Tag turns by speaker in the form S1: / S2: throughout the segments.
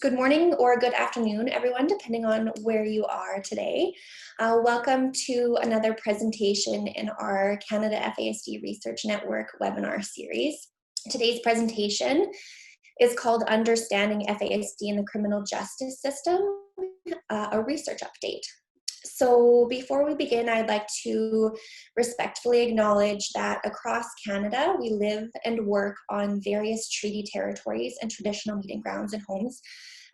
S1: Good morning or good afternoon, everyone, depending on where you are today. Welcome to another presentation in our Canada FASD Research Network webinar series. Today's presentation is called Understanding FASD in the Criminal Justice System, a research update. So before we begin, I'd like to respectfully acknowledge that across Canada, we live and work on various treaty territories and traditional meeting grounds and homes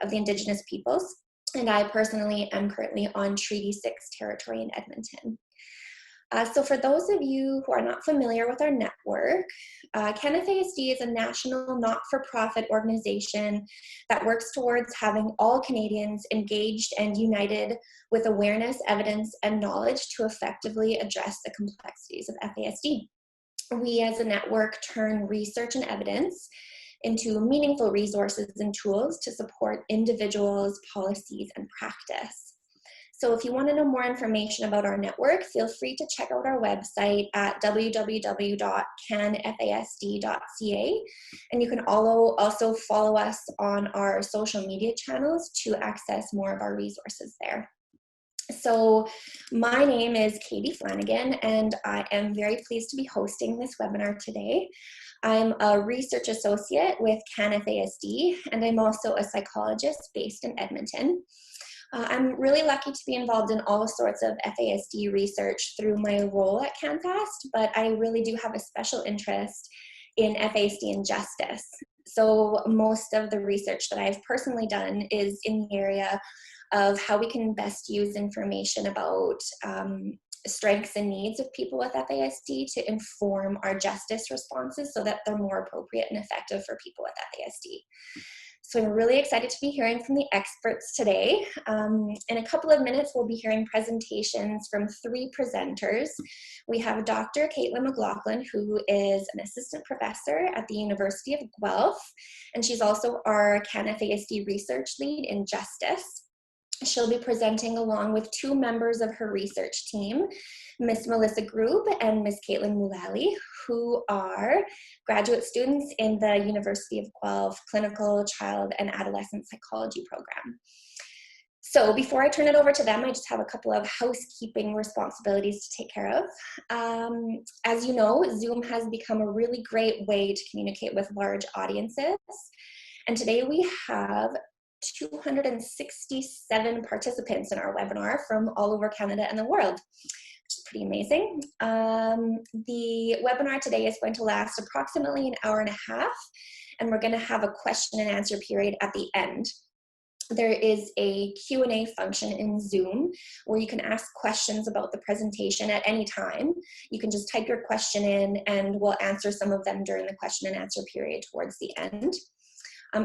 S1: of the Indigenous peoples. And I personally am currently on Treaty 6 territory in Edmonton. So for those of you who are not familiar with our network, CanFASD is a national not-for-profit organization that works towards having all Canadians engaged and united with awareness, evidence, and knowledge to effectively address the complexities of FASD. We as a network turn research and evidence into meaningful resources and tools to support individuals, policies, and practice. So if you want to know more information about our network, feel free to check out our website at www.canfasd.ca. And you can also follow us on our social media channels to access more of our resources there. So my name is Katie Flanagan, and I am very pleased to be hosting this webinar today. I'm a research associate with CanFASD, and I'm also a psychologist based in Edmonton. I'm really lucky to be involved in all sorts of FASD research through my role at CanFASD, but I really do have a special interest in FASD and justice. So most of the research that I've personally done is in the area of how we can best use information about strengths and needs of people with FASD to inform our justice responses so that they're more appropriate and effective for people with FASD. So I'm really excited to be hearing from the experts today. In a couple of minutes, we'll be hearing presentations from three presenters. We have Dr. Kaitlyn McLachlan, who is an assistant professor at the University of Guelph, and she's also our CanFASD research lead in justice. She'll be presenting along with two members of her research team, Ms. Melissa Grubb and Ms. Kaitlyn Mullally, who are graduate students in the University of Guelph Clinical Child and Adolescent Psychology program. So before I turn it over to them, I just have a couple of housekeeping responsibilities to take care of. As you know, Zoom has become a really great way to communicate with large audiences. And today we have 267 participants in our webinar from all over Canada and the world, which is pretty amazing. The webinar today is going to last approximately an hour and a half, and we're going to have a question and answer period at the end. There is a Q&A function in Zoom where you can ask questions about the presentation at any time. You can just type your question in and we'll answer some of them during the question and answer period towards the end.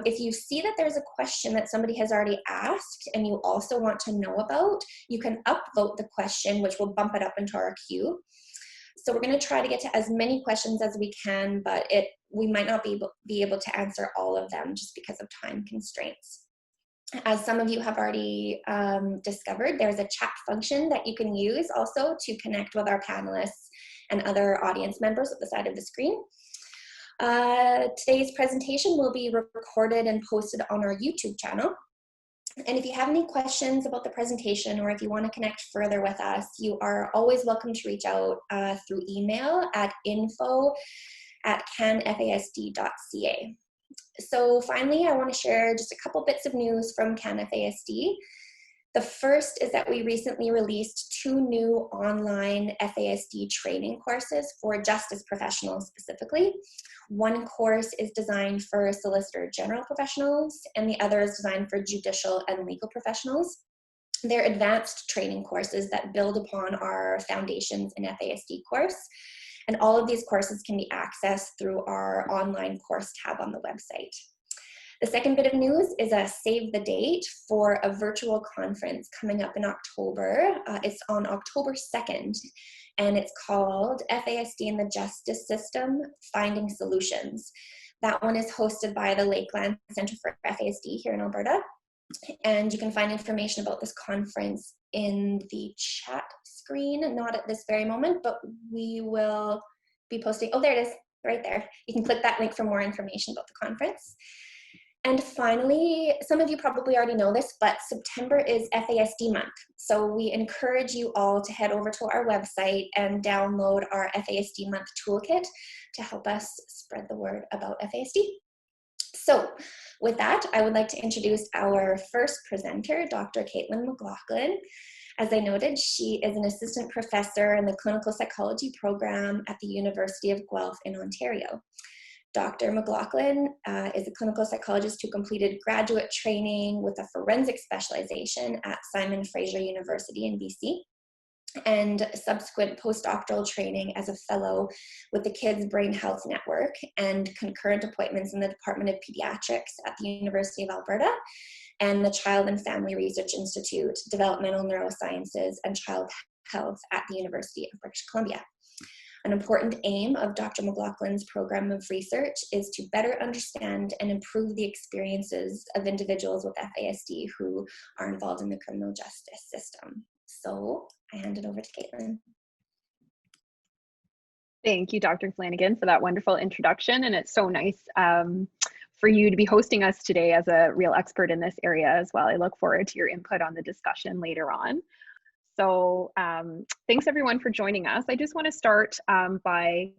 S1: If you see that there's a question that somebody has already asked and you also want to know about, you can upvote the question, which will bump it up into our queue. So we're going to try to get to as many questions as we can, but we might not be able to answer all of them just because of time constraints. As some of you have already discovered, there's a chat function that you can use also to connect with our panelists and other audience members at the side of the screen. Today's presentation will be recorded and posted on our YouTube channel. And if you have any questions about the presentation or if you want to connect further with us, you are always welcome to reach out through email at info@canfasd.ca. So finally, I want to share just a couple bits of news from CanFASD. The first is that we recently released two new online FASD training courses for justice professionals specifically. One course is designed for Solicitor General professionals, and the other is designed for judicial and legal professionals. They're advanced training courses that build upon our Foundations in FASD course, and all of these courses can be accessed through our online course tab on the website. The second bit of news is a save the date for a virtual conference coming up in October. It's on October 2nd, and it's called FASD in the Justice System, Finding Solutions. That one is hosted by the Lakeland Centre for FASD here in Alberta, and you can find information about this conference in the chat screen, not at this very moment, but we will be posting, oh, there it is, right there. You can click that link for more information about the conference. And finally, some of you probably already know this, but September is FASD month. So we encourage you all to head over to our website and download our FASD month toolkit to help us spread the word about FASD. So with that, I would like to introduce our first presenter, Dr. Kaitlyn McLachlan. As I noted, she is an assistant professor in the clinical psychology program at the University of Guelph in Ontario. Dr. McLachlan is a clinical psychologist who completed graduate training with a forensic specialization at Simon Fraser University in BC, and subsequent postdoctoral training as a fellow with the Kids Brain Health Network, and concurrent appointments in the Department of Pediatrics at the University of Alberta, and the Child and Family Research Institute, Developmental Neurosciences, and Child Health at the University of British Columbia. An important aim of Dr. McLachlan's program of research is to better understand and improve the experiences of individuals with FASD who are involved in the criminal justice system. So I hand it over to Kaitlyn.
S2: Thank you, Dr. Flanagan, for that wonderful introduction. And it's so nice for you to be hosting us today as a real expert in this area as well. I look forward to your input on the discussion later on. So thanks everyone for joining us. I just want to start by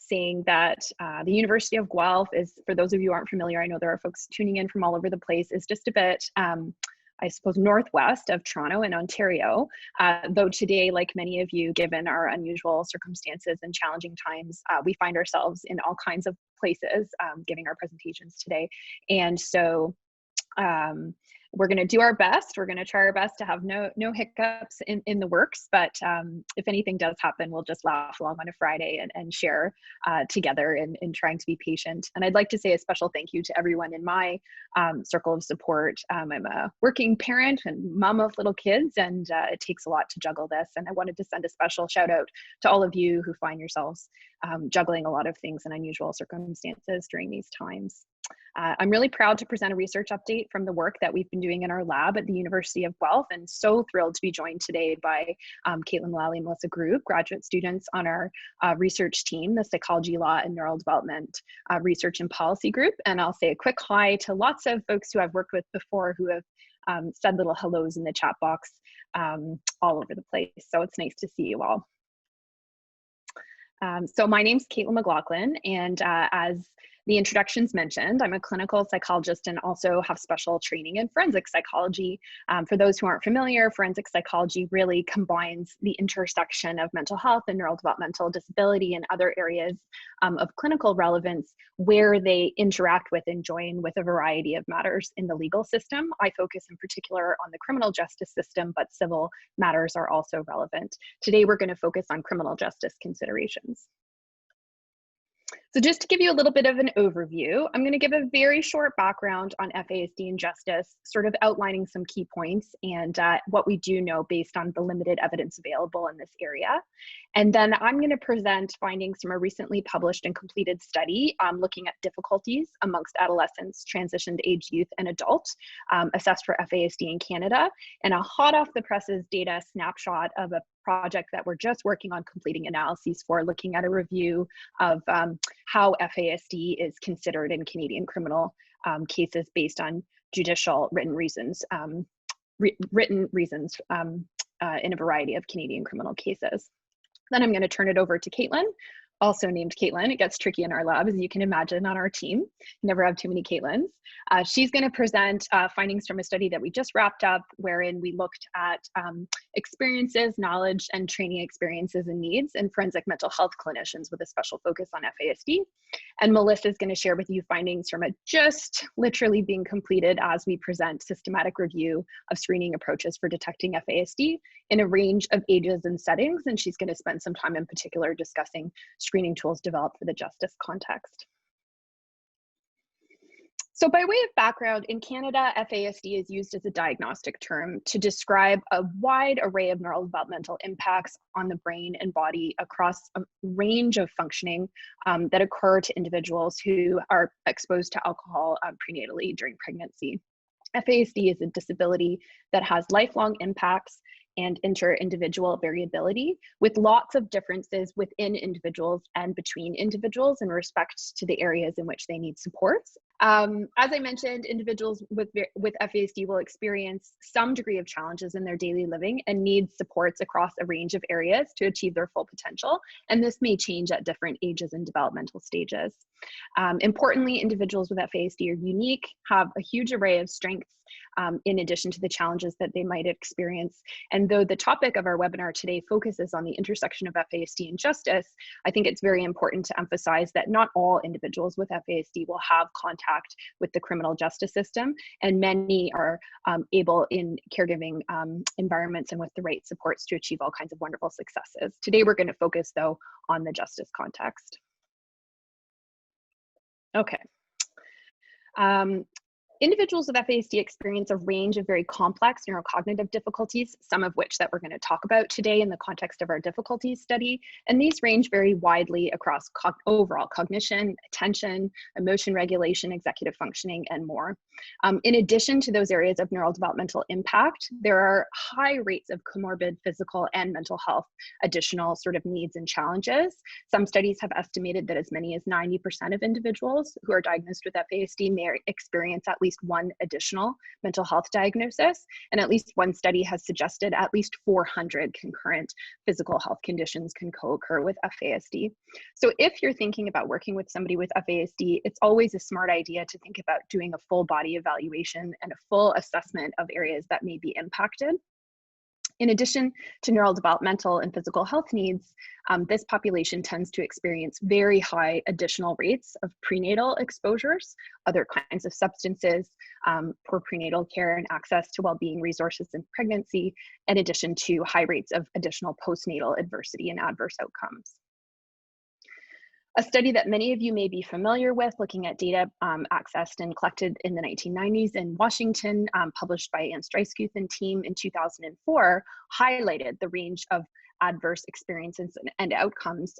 S2: saying that the University of Guelph is, for those of you who aren't familiar, I know there are folks tuning in from all over the place, is just a bit, I suppose, northwest of Toronto in Ontario. Though today, like many of you, given our unusual circumstances and challenging times, we find ourselves in all kinds of places giving our presentations today. And so we're going to do our best. We're going to try our best to have no hiccups in the works, but if anything does happen, we'll just laugh along on a Friday and share together in trying to be patient. And I'd like to say a special thank you to everyone in my circle of support. I'm a working parent and mom of little kids, and it takes a lot to juggle this. And I wanted to send a special shout out to all of you who find yourselves juggling a lot of things in unusual circumstances during these times. I'm really proud to present a research update from the work that we've been doing in our lab at the University of Guelph, and so thrilled to be joined today by Kaitlyn, Mullally, and Melissa Grubb, graduate students on our research team, the Psychology, Law, and Neural Development Research and Policy Group. And I'll say a quick hi to lots of folks who I've worked with before who have said little hellos in the chat box all over the place. So it's nice to see you all. So my name's Kaitlyn McLachlan, and as the introductions mentioned, I'm a clinical psychologist and also have special training in forensic psychology. For those who aren't familiar, forensic psychology really combines the intersection of mental health and neurodevelopmental disability and other areas of clinical relevance where they interact with and join with a variety of matters in the legal system. I focus in particular on the criminal justice system, but civil matters are also relevant. Today, we're going to focus on criminal justice considerations. So just to give you a little bit of an overview, I'm going to give a very short background on FASD and justice, sort of outlining some key points and what we do know based on the limited evidence available in this area. And then I'm going to present findings from a recently published and completed study looking at difficulties amongst adolescents, transitioned age youth, and adults assessed for FASD in Canada, and a hot off the presses data snapshot of a project that we're just working on completing analyses for, looking at a review of how FASD is considered in Canadian criminal cases based on judicial written reasons in a variety of Canadian criminal cases. Then I'm going to turn it over to Kaitlyn, also named Kaitlyn. It gets tricky in our lab, as you can imagine, on our team. You never have too many Kaitlyns. She's going to present findings from a study that we just wrapped up, wherein we looked at experiences, knowledge, and training experiences and needs in forensic mental health clinicians with a special focus on FASD. And Melissa is going to share with you findings from a just literally being completed as we present systematic review of screening approaches for detecting FASD in a range of ages and settings. And she's going to spend some time in particular discussing screening tools developed for the justice context. So by way of background, in Canada, FASD is used as a diagnostic term to describe a wide array of neurodevelopmental impacts on the brain and body across a range of functioning that occur to individuals who are exposed to alcohol prenatally during pregnancy. FASD is a disability that has lifelong impacts and inter-individual variability, with lots of differences within individuals and between individuals in respect to the areas in which they need supports, As I mentioned, individuals with FASD will experience some degree of challenges in their daily living and need supports across a range of areas to achieve their full potential. And this may change at different ages and developmental stages. Importantly, individuals with FASD are unique, have a huge array of strengths in addition to the challenges that they might experience. And though the topic of our webinar today focuses on the intersection of FASD and justice, I think it's very important to emphasize that not all individuals with FASD will have contact with the criminal justice system, and many are able in caregiving environments and with the right supports to achieve all kinds of wonderful successes. Today, we're going to focus, though, on the justice context. Okay. Individuals with FASD experience a range of very complex neurocognitive difficulties, some of which that we're going to talk about today in the context of our difficulties study. And these range very widely across overall cognition, attention, emotion regulation, executive functioning, and more. In addition to those areas of neurodevelopmental impact, there are high rates of comorbid physical and mental health additional sort of needs and challenges. Some studies have estimated that as many as 90% of individuals who are diagnosed with FASD may experience at least one additional mental health diagnosis, and at least one study has suggested at least 400 concurrent physical health conditions can co-occur with FASD. So if you're thinking about working with somebody with FASD, it's always a smart idea to think about doing a full body evaluation and a full assessment of areas that may be impacted. In addition to neurodevelopmental and physical health needs, this population tends to experience very high additional rates of prenatal exposures, other kinds of substances, poor prenatal care and access to well-being resources in pregnancy, in addition to high rates of additional postnatal adversity and adverse outcomes. A study that many of you may be familiar with, looking at data accessed and collected in the 1990s in Washington, published by Anne Streiskuth and team in 2004, highlighted the range of adverse experiences and outcomes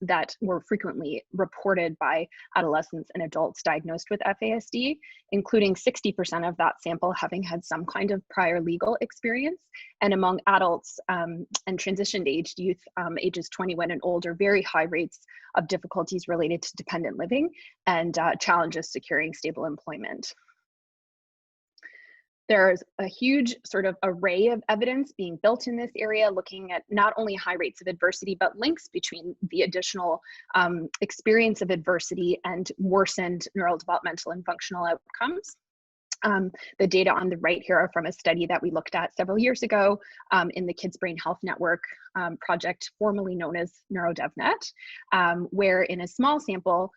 S2: that were frequently reported by adolescents and adults diagnosed with FASD, including 60% of that sample having had some kind of prior legal experience. And among adults and transitioned aged youth, ages 21 and older, very high rates of difficulties related to dependent living and challenges securing stable employment. There's a huge sort of array of evidence being built in this area, looking at not only high rates of adversity, but links between the additional experience of adversity and worsened neurodevelopmental and functional outcomes. The data on the right here are from a study that we looked at several years ago in the Kids Brain Health Network project, formerly known as NeuroDevNet, where in a small sample,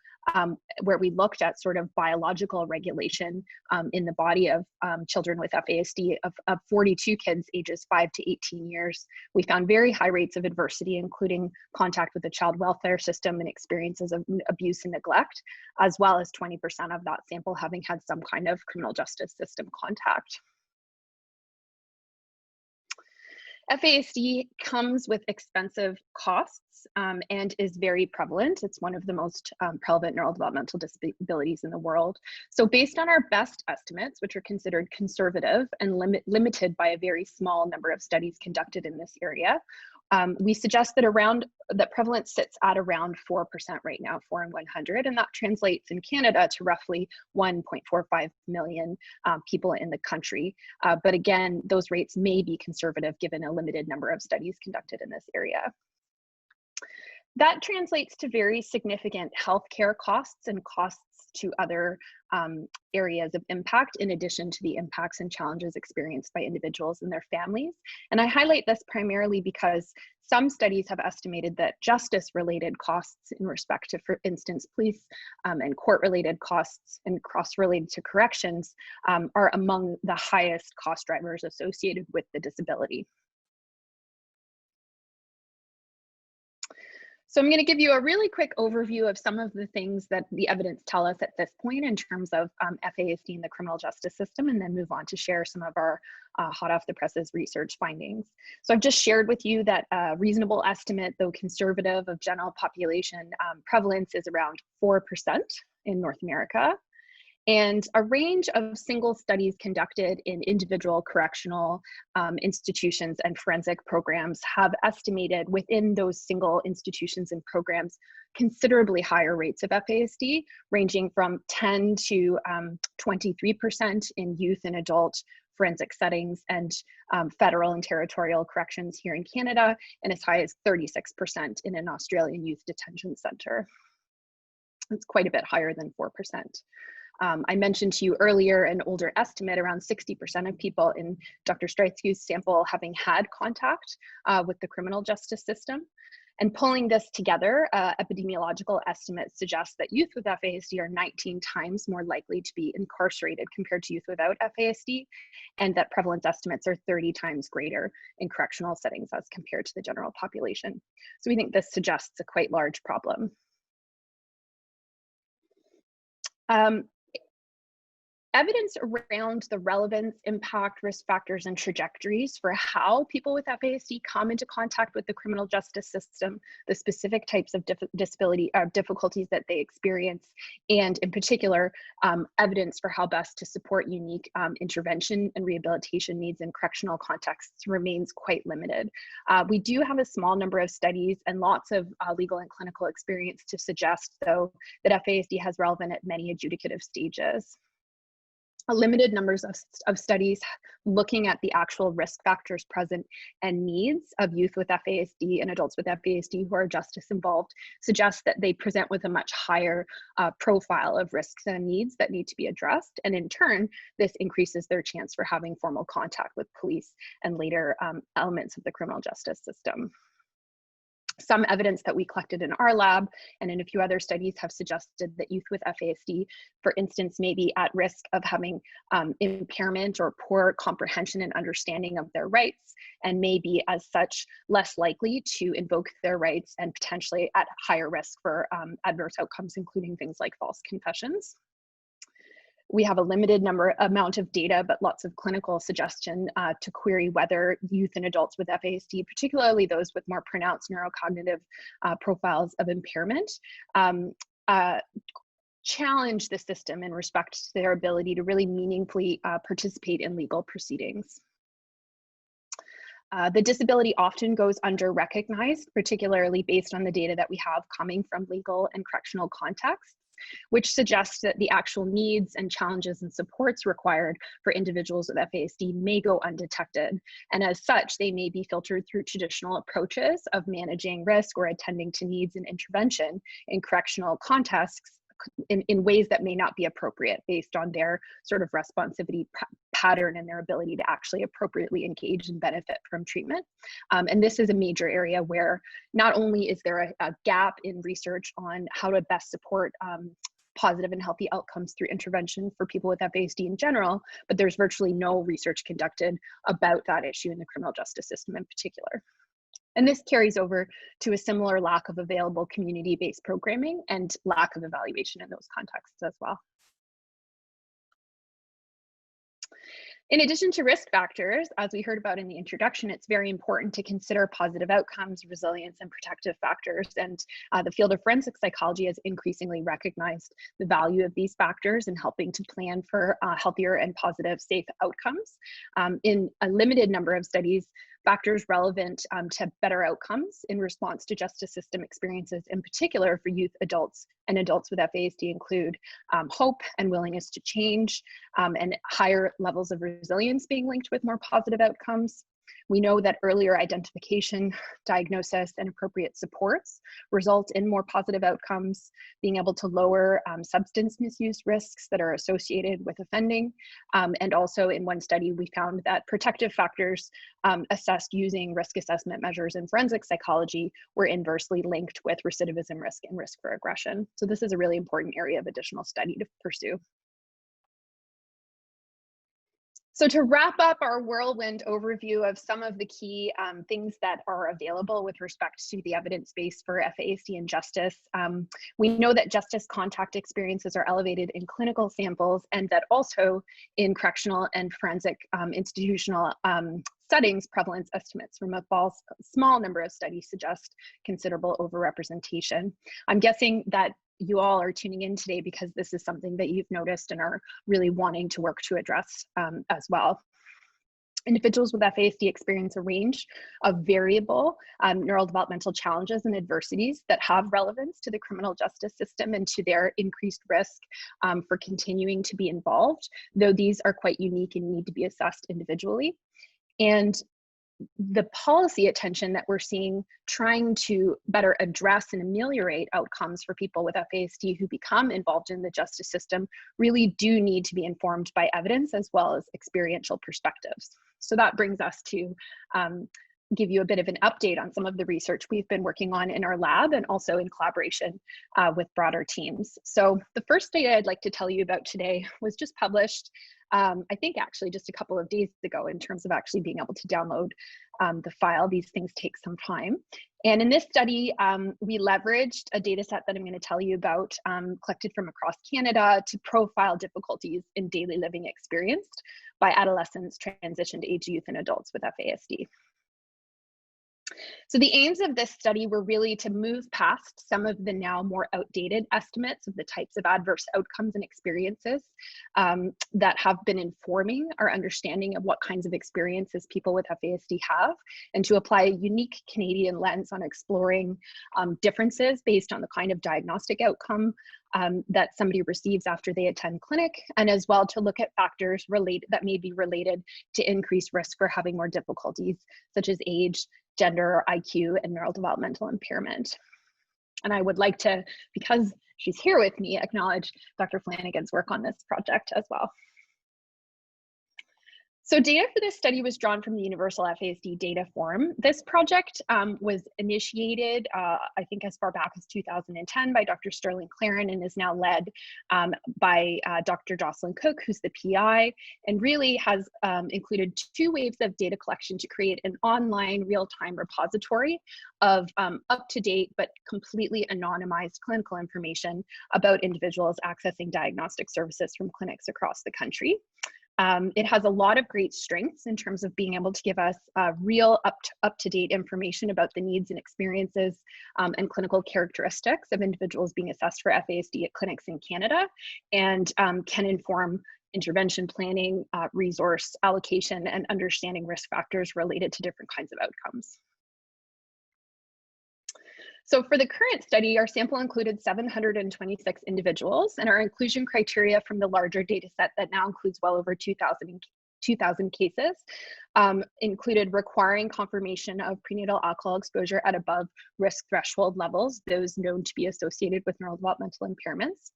S2: where we looked at sort of biological regulation in the body of children with FASD of 42 kids ages 5 to 18 years. We found very high rates of adversity, including contact with the child welfare system and experiences of abuse and neglect, as well as 20% of that sample having had some kind of criminal justice system contact. FASD comes with expensive costs and is very prevalent. It's one of the most prevalent neurodevelopmental disabilities in the world. So based on our best estimates, which are considered conservative and limited by a very small number of studies conducted in this area, we suggest that prevalence sits at around 4% right now, 4 in 100, and that translates in Canada to roughly 1.45 million people in the country. But again, those rates may be conservative given a limited number of studies conducted in this area. That translates to very significant healthcare costs and costs to other areas of impact, in addition to the impacts and challenges experienced by individuals and their families. And I highlight this primarily because some studies have estimated that justice-related costs in respect to, for instance, police and court-related costs and costs related to corrections are among the highest cost drivers associated with the disability. So I'm going to give you a really quick overview of some of the things that the evidence tell us at this point in terms of FASD in the criminal justice system, and then move on to share some of our hot off the presses research findings. So I've just shared with you that a reasonable estimate, though conservative, of general population prevalence is around 4% in North America. And a range of single studies conducted in individual correctional institutions and forensic programs have estimated within those single institutions and programs considerably higher rates of FASD, ranging from 10 to 23% in youth and adult forensic settings, and federal and territorial corrections here in Canada, and as high as 36% in an Australian youth detention center. It's quite a bit higher than 4%. I mentioned to you earlier an older estimate, around 60% of people in Dr. Streitsky's sample having had contact with the criminal justice system. And pulling this together, epidemiological estimates suggest that youth with FASD are 19 times more likely to be incarcerated compared to youth without FASD, and that prevalence estimates are 30 times greater in correctional settings as compared to the general population. So we think this suggests a quite large problem. Evidence around the relevance, impact, risk factors, and trajectories for how people with FASD come into contact with the criminal justice system, the specific types of difficulties that they experience, and in particular, evidence for how best to support unique intervention and rehabilitation needs in correctional contexts remains quite limited. We do have a small number of studies and lots of legal and clinical experience to suggest, though, that FASD has relevance at many adjudicative stages. A limited numbers of studies looking at the actual risk factors present and needs of youth with FASD and adults with FASD who are justice involved suggest that they present with a much higher profile of risks and needs that need to be addressed. And in turn, this increases their chance for having formal contact with police and later elements of the criminal justice system. Some evidence that we collected in our lab and in a few other studies have suggested that youth with FASD, for instance, may be at risk of having impairment or poor comprehension and understanding of their rights, and may be as such less likely to invoke their rights and potentially at higher risk for adverse outcomes, including things like false confessions. We have a limited amount of data, but lots of clinical suggestion to query whether youth and adults with FASD, particularly those with more pronounced neurocognitive profiles of impairment, challenge the system in respect to their ability to really meaningfully participate in legal proceedings. The disability often goes under-recognized, particularly based on the data that we have coming from legal and correctional contexts, which suggests that the actual needs and challenges and supports required for individuals with FASD may go undetected. And as such, they may be filtered through traditional approaches of managing risk or attending to needs and intervention in correctional contexts in ways that may not be appropriate based on their sort of responsivity pattern and their ability to actually appropriately engage and benefit from treatment. And this is a major area where not only is there a gap in research on how to best support positive and healthy outcomes through intervention for people with FASD in general, but there's virtually no research conducted about that issue in the criminal justice system in particular. And this carries over to a similar lack of available community-based programming and lack of evaluation in those contexts as well. In addition to risk factors, as we heard about in the introduction, it's very important to consider positive outcomes, resilience, and protective factors. And the field of forensic psychology has increasingly recognized the value of these factors in helping to plan for healthier and positive, safe outcomes. In a limited number of studies, factors relevant to better outcomes in response to justice system experiences, in particular for youth, adults, and adults with FASD include hope and willingness to change, and higher levels of resilience being linked with more positive outcomes. We know that earlier identification, diagnosis, and appropriate supports result in more positive outcomes, being able to lower substance misuse risks that are associated with offending. And also in one study, we found that protective factors assessed using risk assessment measures in forensic psychology were inversely linked with recidivism risk and risk for aggression. So this is a really important area of additional study to pursue. So to wrap up our whirlwind overview of some of the key things that are available with respect to the evidence base for FASD and justice, we know that justice contact experiences are elevated in clinical samples, and that also in correctional and forensic institutional settings, prevalence estimates from a small number of studies suggest considerable overrepresentation. I'm guessing that you all are tuning in today because this is something that you've noticed and are really wanting to work to address as well. Individuals with FASD experience a range of variable neurodevelopmental challenges and adversities that have relevance to the criminal justice system and to their increased risk for continuing to be involved, though these are quite unique and need to be assessed individually. And the policy attention that we're seeing trying to better address and ameliorate outcomes for people with FASD who become involved in the justice system really do need to be informed by evidence as well as experiential perspectives. So that brings us to give you a bit of an update on some of the research we've been working on in our lab and also in collaboration with broader teams. So the first data I'd like to tell you about today was just published, I think actually just a couple of days ago in terms of actually being able to download the file. These things take some time. And in this study, we leveraged a data set that I'm going to tell you about collected from across Canada to profile difficulties in daily living experienced by adolescents, transitioned age youth, and adults with FASD. So the aims of this study were really to move past some of the now more outdated estimates of the types of adverse outcomes and experiences that have been informing our understanding of what kinds of experiences people with FASD have, and to apply a unique Canadian lens on exploring differences based on the kind of diagnostic outcome that somebody receives after they attend clinic, and as well to look at factors that may be related to increased risk for having more difficulties, such as age, gender, IQ, and neurodevelopmental impairment. And I would like to, because she's here with me, acknowledge Dr. Flanagan's work on this project as well. So data for this study was drawn from the Universal FASD Data Forum. This project was initiated, I think as far back as 2010 by Dr. Sterling Claren and is now led by Dr. Jocelyn Cook, who's the PI, and really has included 2 waves of data collection to create an online real-time repository of up-to-date but completely anonymized clinical information about individuals accessing diagnostic services from clinics across the country. It has a lot of great strengths in terms of being able to give us real up-to-date information about the needs and experiences and clinical characteristics of individuals being assessed for FASD at clinics in Canada, and can inform intervention planning, resource allocation, and understanding risk factors related to different kinds of outcomes. So for the current study, our sample included 726 individuals, and our inclusion criteria from the larger data set that now includes well over 2,000 cases included requiring confirmation of prenatal alcohol exposure at above risk threshold levels, those known to be associated with neurodevelopmental impairments.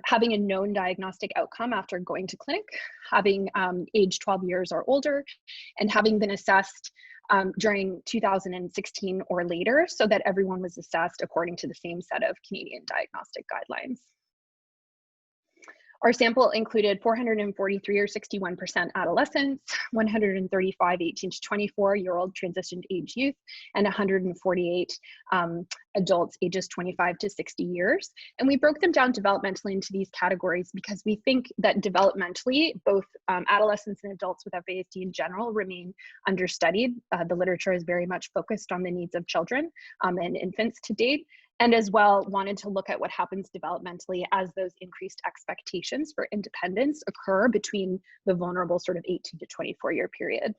S2: Having a known diagnostic outcome after going to clinic, having age 12 years or older, and having been assessed during 2016 or later, so that everyone was assessed according to the same set of Canadian diagnostic guidelines. Our sample included 443 or 61% adolescents, 135 18 to 24-year-old transitioned age youth, and 148 adults ages 25 to 60 years. And we broke them down developmentally into these categories because we think that developmentally, both adolescents and adults with FASD in general remain understudied. The literature is very much focused on the needs of children and infants to date, and as well wanted to look at what happens developmentally as those increased expectations for independence occur between the vulnerable sort of 18 to 24-year period.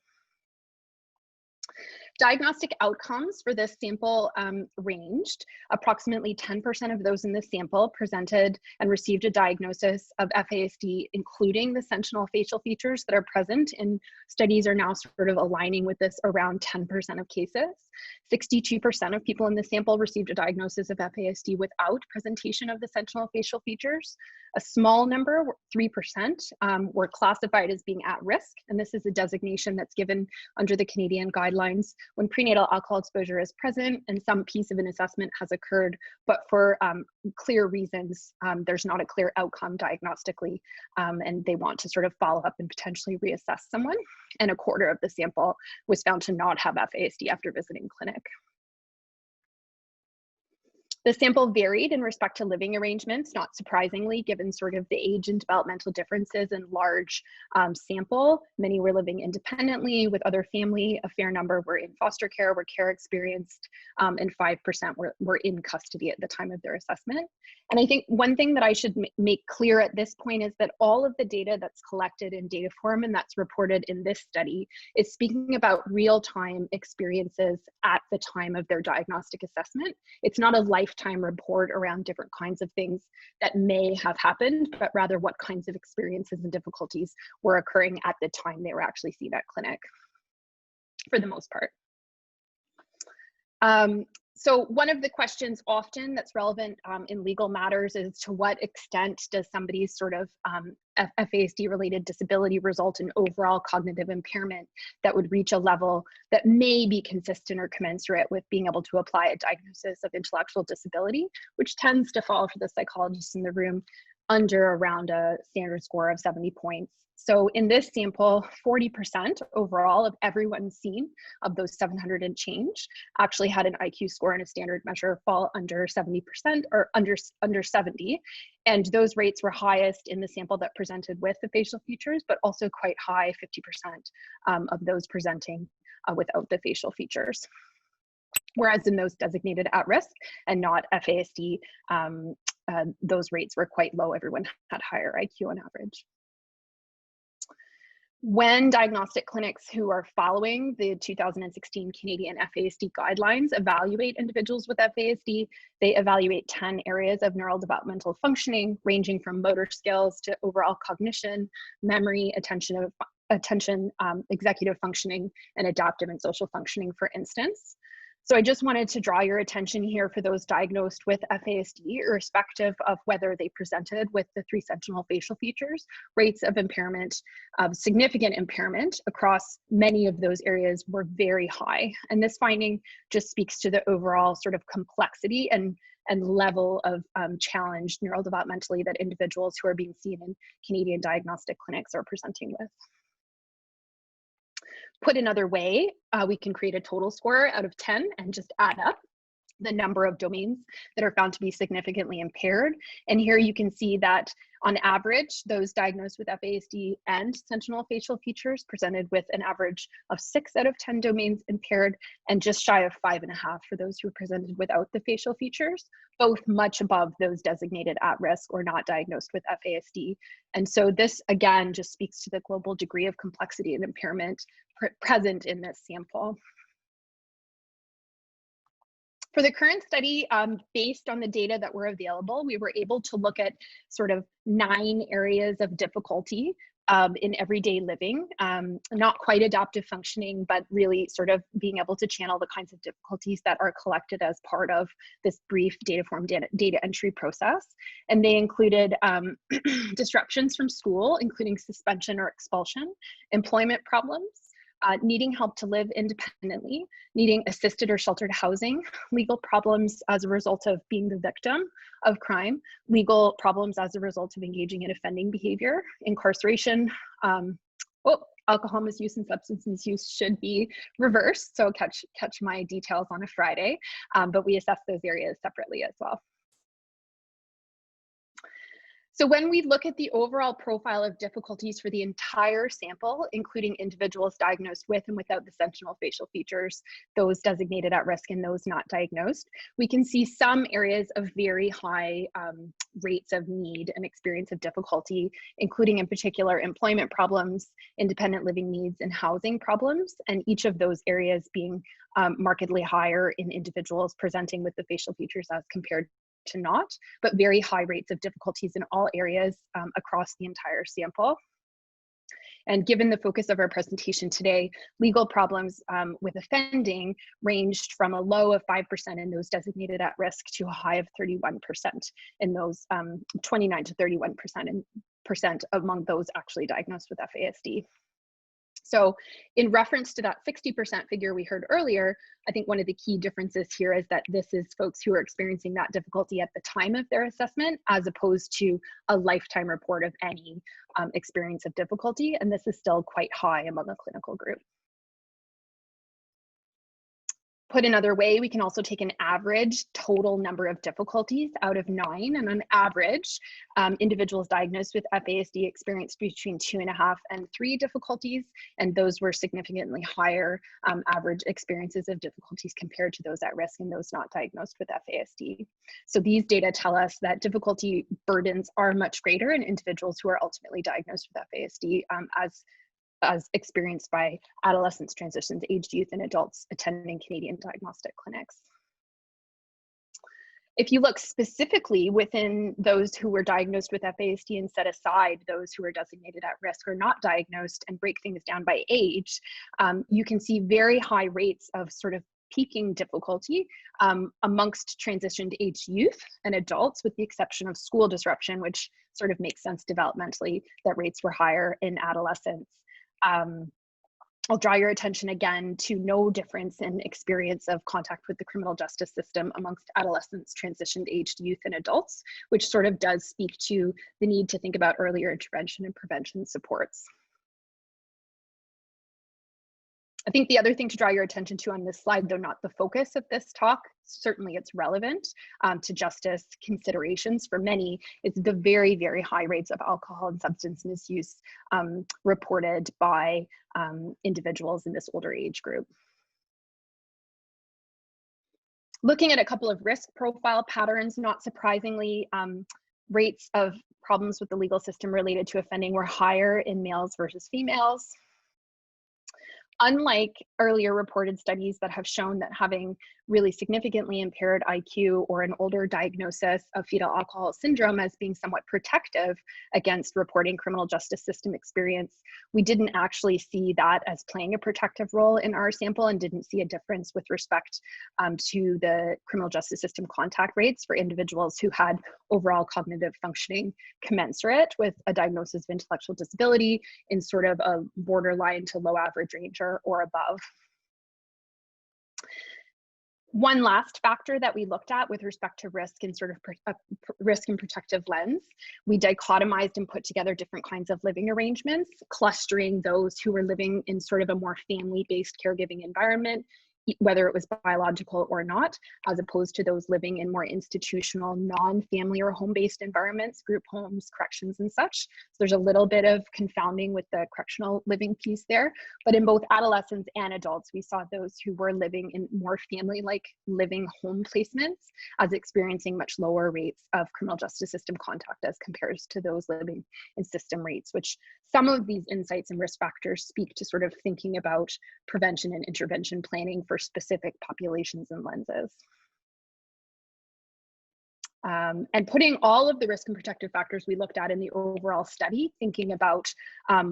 S2: Diagnostic outcomes for this sample ranged. Approximately 10% of those in this sample presented and received a diagnosis of FASD, including the sentinel facial features that are present in studies are now sort of aligning with this around 10% of cases. 62% of people in the sample received a diagnosis of FASD without presentation of the sentinel facial features. A small number, 3%, were classified as being at risk, and this is a designation that's given under the Canadian guidelines when prenatal alcohol exposure is present and some piece of an assessment has occurred, but for clear reasons, there's not a clear outcome diagnostically, and they want to sort of follow up and potentially reassess someone. And a quarter of the sample was found to not have FASD after visiting clinic. The sample varied in respect to living arrangements, not surprisingly, given sort of the age and developmental differences and large sample. Many were living independently with other family, a fair number were in foster care, were care experienced, and 5% were in custody at the time of their assessment. And I think one thing that I should make clear at this point is that all of the data that's collected in data form and that's reported in this study is speaking about real-time experiences at the time of their diagnostic assessment. It's not a lifetime report around different kinds of things that may have happened, but rather what kinds of experiences and difficulties were occurring at the time they were actually seen at clinic, for the most part. So one of the questions often that's relevant in legal matters is, to what extent does somebody's sort of FASD related disability result in overall cognitive impairment that would reach a level that may be consistent or commensurate with being able to apply a diagnosis of intellectual disability, which tends to fall, for the psychologists in the room, under around a standard score of 70 points. So in this sample, 40% overall of everyone seen, of those 700 and change, actually had an IQ score in a standard measure fall under 70% or under 70. And those rates were highest in the sample that presented with the facial features, but also quite high, 50% of those presenting without the facial features. Whereas in those designated at risk and not FASD, those rates were quite low. Everyone had higher IQ on average. When diagnostic clinics who are following the 2016 Canadian FASD guidelines evaluate individuals with FASD, they evaluate 10 areas of neurodevelopmental functioning, ranging from motor skills to overall cognition, memory, attention, executive functioning, and adaptive and social functioning, for instance. So I just wanted to draw your attention here for those diagnosed with FASD, irrespective of whether they presented with the 3 sentinel facial features, rates of impairment, of significant impairment across many of those areas were very high. And this finding just speaks to the overall sort of complexity and level of challenge neurodevelopmentally that individuals who are being seen in Canadian diagnostic clinics are presenting with. Put another way, we can create a total score out of 10 and just add up the number of domains that are found to be significantly impaired. And here you can see that on average, those diagnosed with FASD and sentinel facial features presented with an average of 6 out of 10 domains impaired, and just shy of 5.5 for those who presented without the facial features, both much above those designated at risk or not diagnosed with FASD. And so this again just speaks to the global degree of complexity and impairment present in this sample. For the current study, based on the data that were available, we were able to look at sort of 9 areas of difficulty in everyday living, not quite adaptive functioning, but really sort of being able to channel the kinds of difficulties that are collected as part of this brief data form data entry process. And they included disruptions from school, including suspension or expulsion, employment problems, needing help to live independently, needing assisted or sheltered housing, legal problems as a result of being the victim of crime, legal problems as a result of engaging in offending behavior, incarceration, alcohol misuse and substance misuse should be reversed, so catch my details on a Friday, but we assess those areas separately as well. So when we look at the overall profile of difficulties for the entire sample, including individuals diagnosed with and without the sentinel facial features, those designated at risk and those not diagnosed, we can see some areas of very high rates of need and experience of difficulty, including in particular employment problems, independent living needs, and housing problems, and each of those areas being markedly higher in individuals presenting with the facial features as compared to not, but very high rates of difficulties in all areas across the entire sample. And given the focus of our presentation today, legal problems with offending ranged from a low of 5% in those designated at risk to a high of 31% in those 29 to 31% among those actually diagnosed with FASD. So in reference to that 60% figure we heard earlier, I think one of the key differences here is that this is folks who are experiencing that difficulty at the time of their assessment, as opposed to a lifetime report of any experience of difficulty. And this is still quite high among a clinical group. Put another way, we can also take an average total number of difficulties out of 9, and on average, individuals diagnosed with FASD experienced between 2.5 and 3 difficulties, and those were significantly higher average experiences of difficulties compared to those at risk and those not diagnosed with FASD. So these data tell us that difficulty burdens are much greater in individuals who are ultimately diagnosed with FASD as experienced by adolescents, transitions, aged youth, and adults attending Canadian diagnostic clinics. If you look specifically within those who were diagnosed with FASD and set aside those who are designated at risk or not diagnosed and break things down by age, you can see very high rates of sort of peaking difficulty amongst transitioned aged youth and adults, with the exception of school disruption, which sort of makes sense developmentally that rates were higher in adolescents. I'll draw your attention again to no difference in experience of contact with the criminal justice system amongst adolescents, transitioned aged youth, and adults, which sort of does speak to the need to think about earlier intervention and prevention supports. I think the other thing to draw your attention to on this slide, though not the focus of this talk, certainly it's relevant to justice considerations for many, is the very, very high rates of alcohol and substance misuse reported by individuals in this older age group. Looking at a couple of risk profile patterns, not surprisingly, rates of problems with the legal system related to offending were higher in males versus females. Unlike earlier reported studies that have shown that having really significantly impaired IQ or an older diagnosis of fetal alcohol syndrome as being somewhat protective against reporting criminal justice system experience, we didn't actually see that as playing a protective role in our sample and didn't see a difference with respect to the criminal justice system contact rates for individuals who had overall cognitive functioning commensurate with a diagnosis of intellectual disability in sort of a borderline to low average range or above. One last factor that we looked at with respect to risk and sort of risk and protective lens, we dichotomized and put together different kinds of living arrangements, clustering those who were living in sort of a more family-based caregiving environment, whether it was biological or not, as opposed to those living in more institutional, non-family or home-based environments, group homes, corrections, and such. So there's a little bit of confounding with the correctional living piece there. But in both adolescents and adults, we saw those who were living in more family-like living home placements as experiencing much lower rates of criminal justice system contact as compared to those living in system rates, which some of these insights and risk factors speak to sort of thinking about prevention and intervention planning for specific populations and lenses. And putting all of the risk and protective factors we looked at in the overall study, thinking about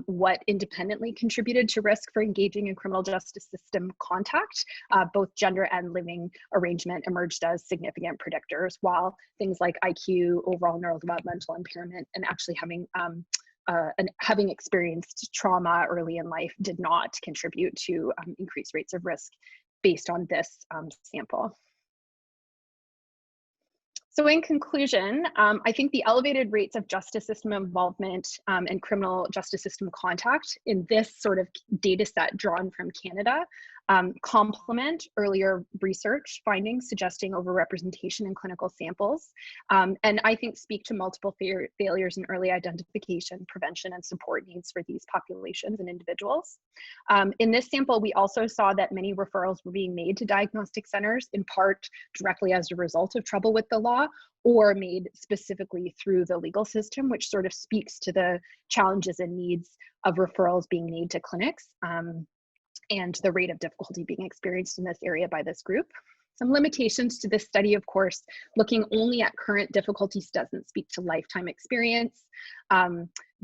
S2: what independently contributed to risk for engaging in criminal justice system contact, both gender and living arrangement emerged as significant predictors, while things like IQ, overall neurodevelopmental impairment, and actually having experienced trauma early in life did not contribute to increased rates of risk based on this sample. So in conclusion, I think the elevated rates of justice system involvement and criminal justice system contact in this sort of data set drawn from Canada complement earlier research findings suggesting overrepresentation in clinical samples, and I think speak to multiple failures in early identification, prevention, and support needs for these populations and individuals. In this sample, we also saw that many referrals were being made to diagnostic centers, in part directly as a result of trouble with the law, or made specifically through the legal system, which sort of speaks to the challenges and needs of referrals being made to clinics and the rate of difficulty being experienced in this area by this group. Some limitations to this study, of course, looking only at current difficulties doesn't speak to lifetime experience.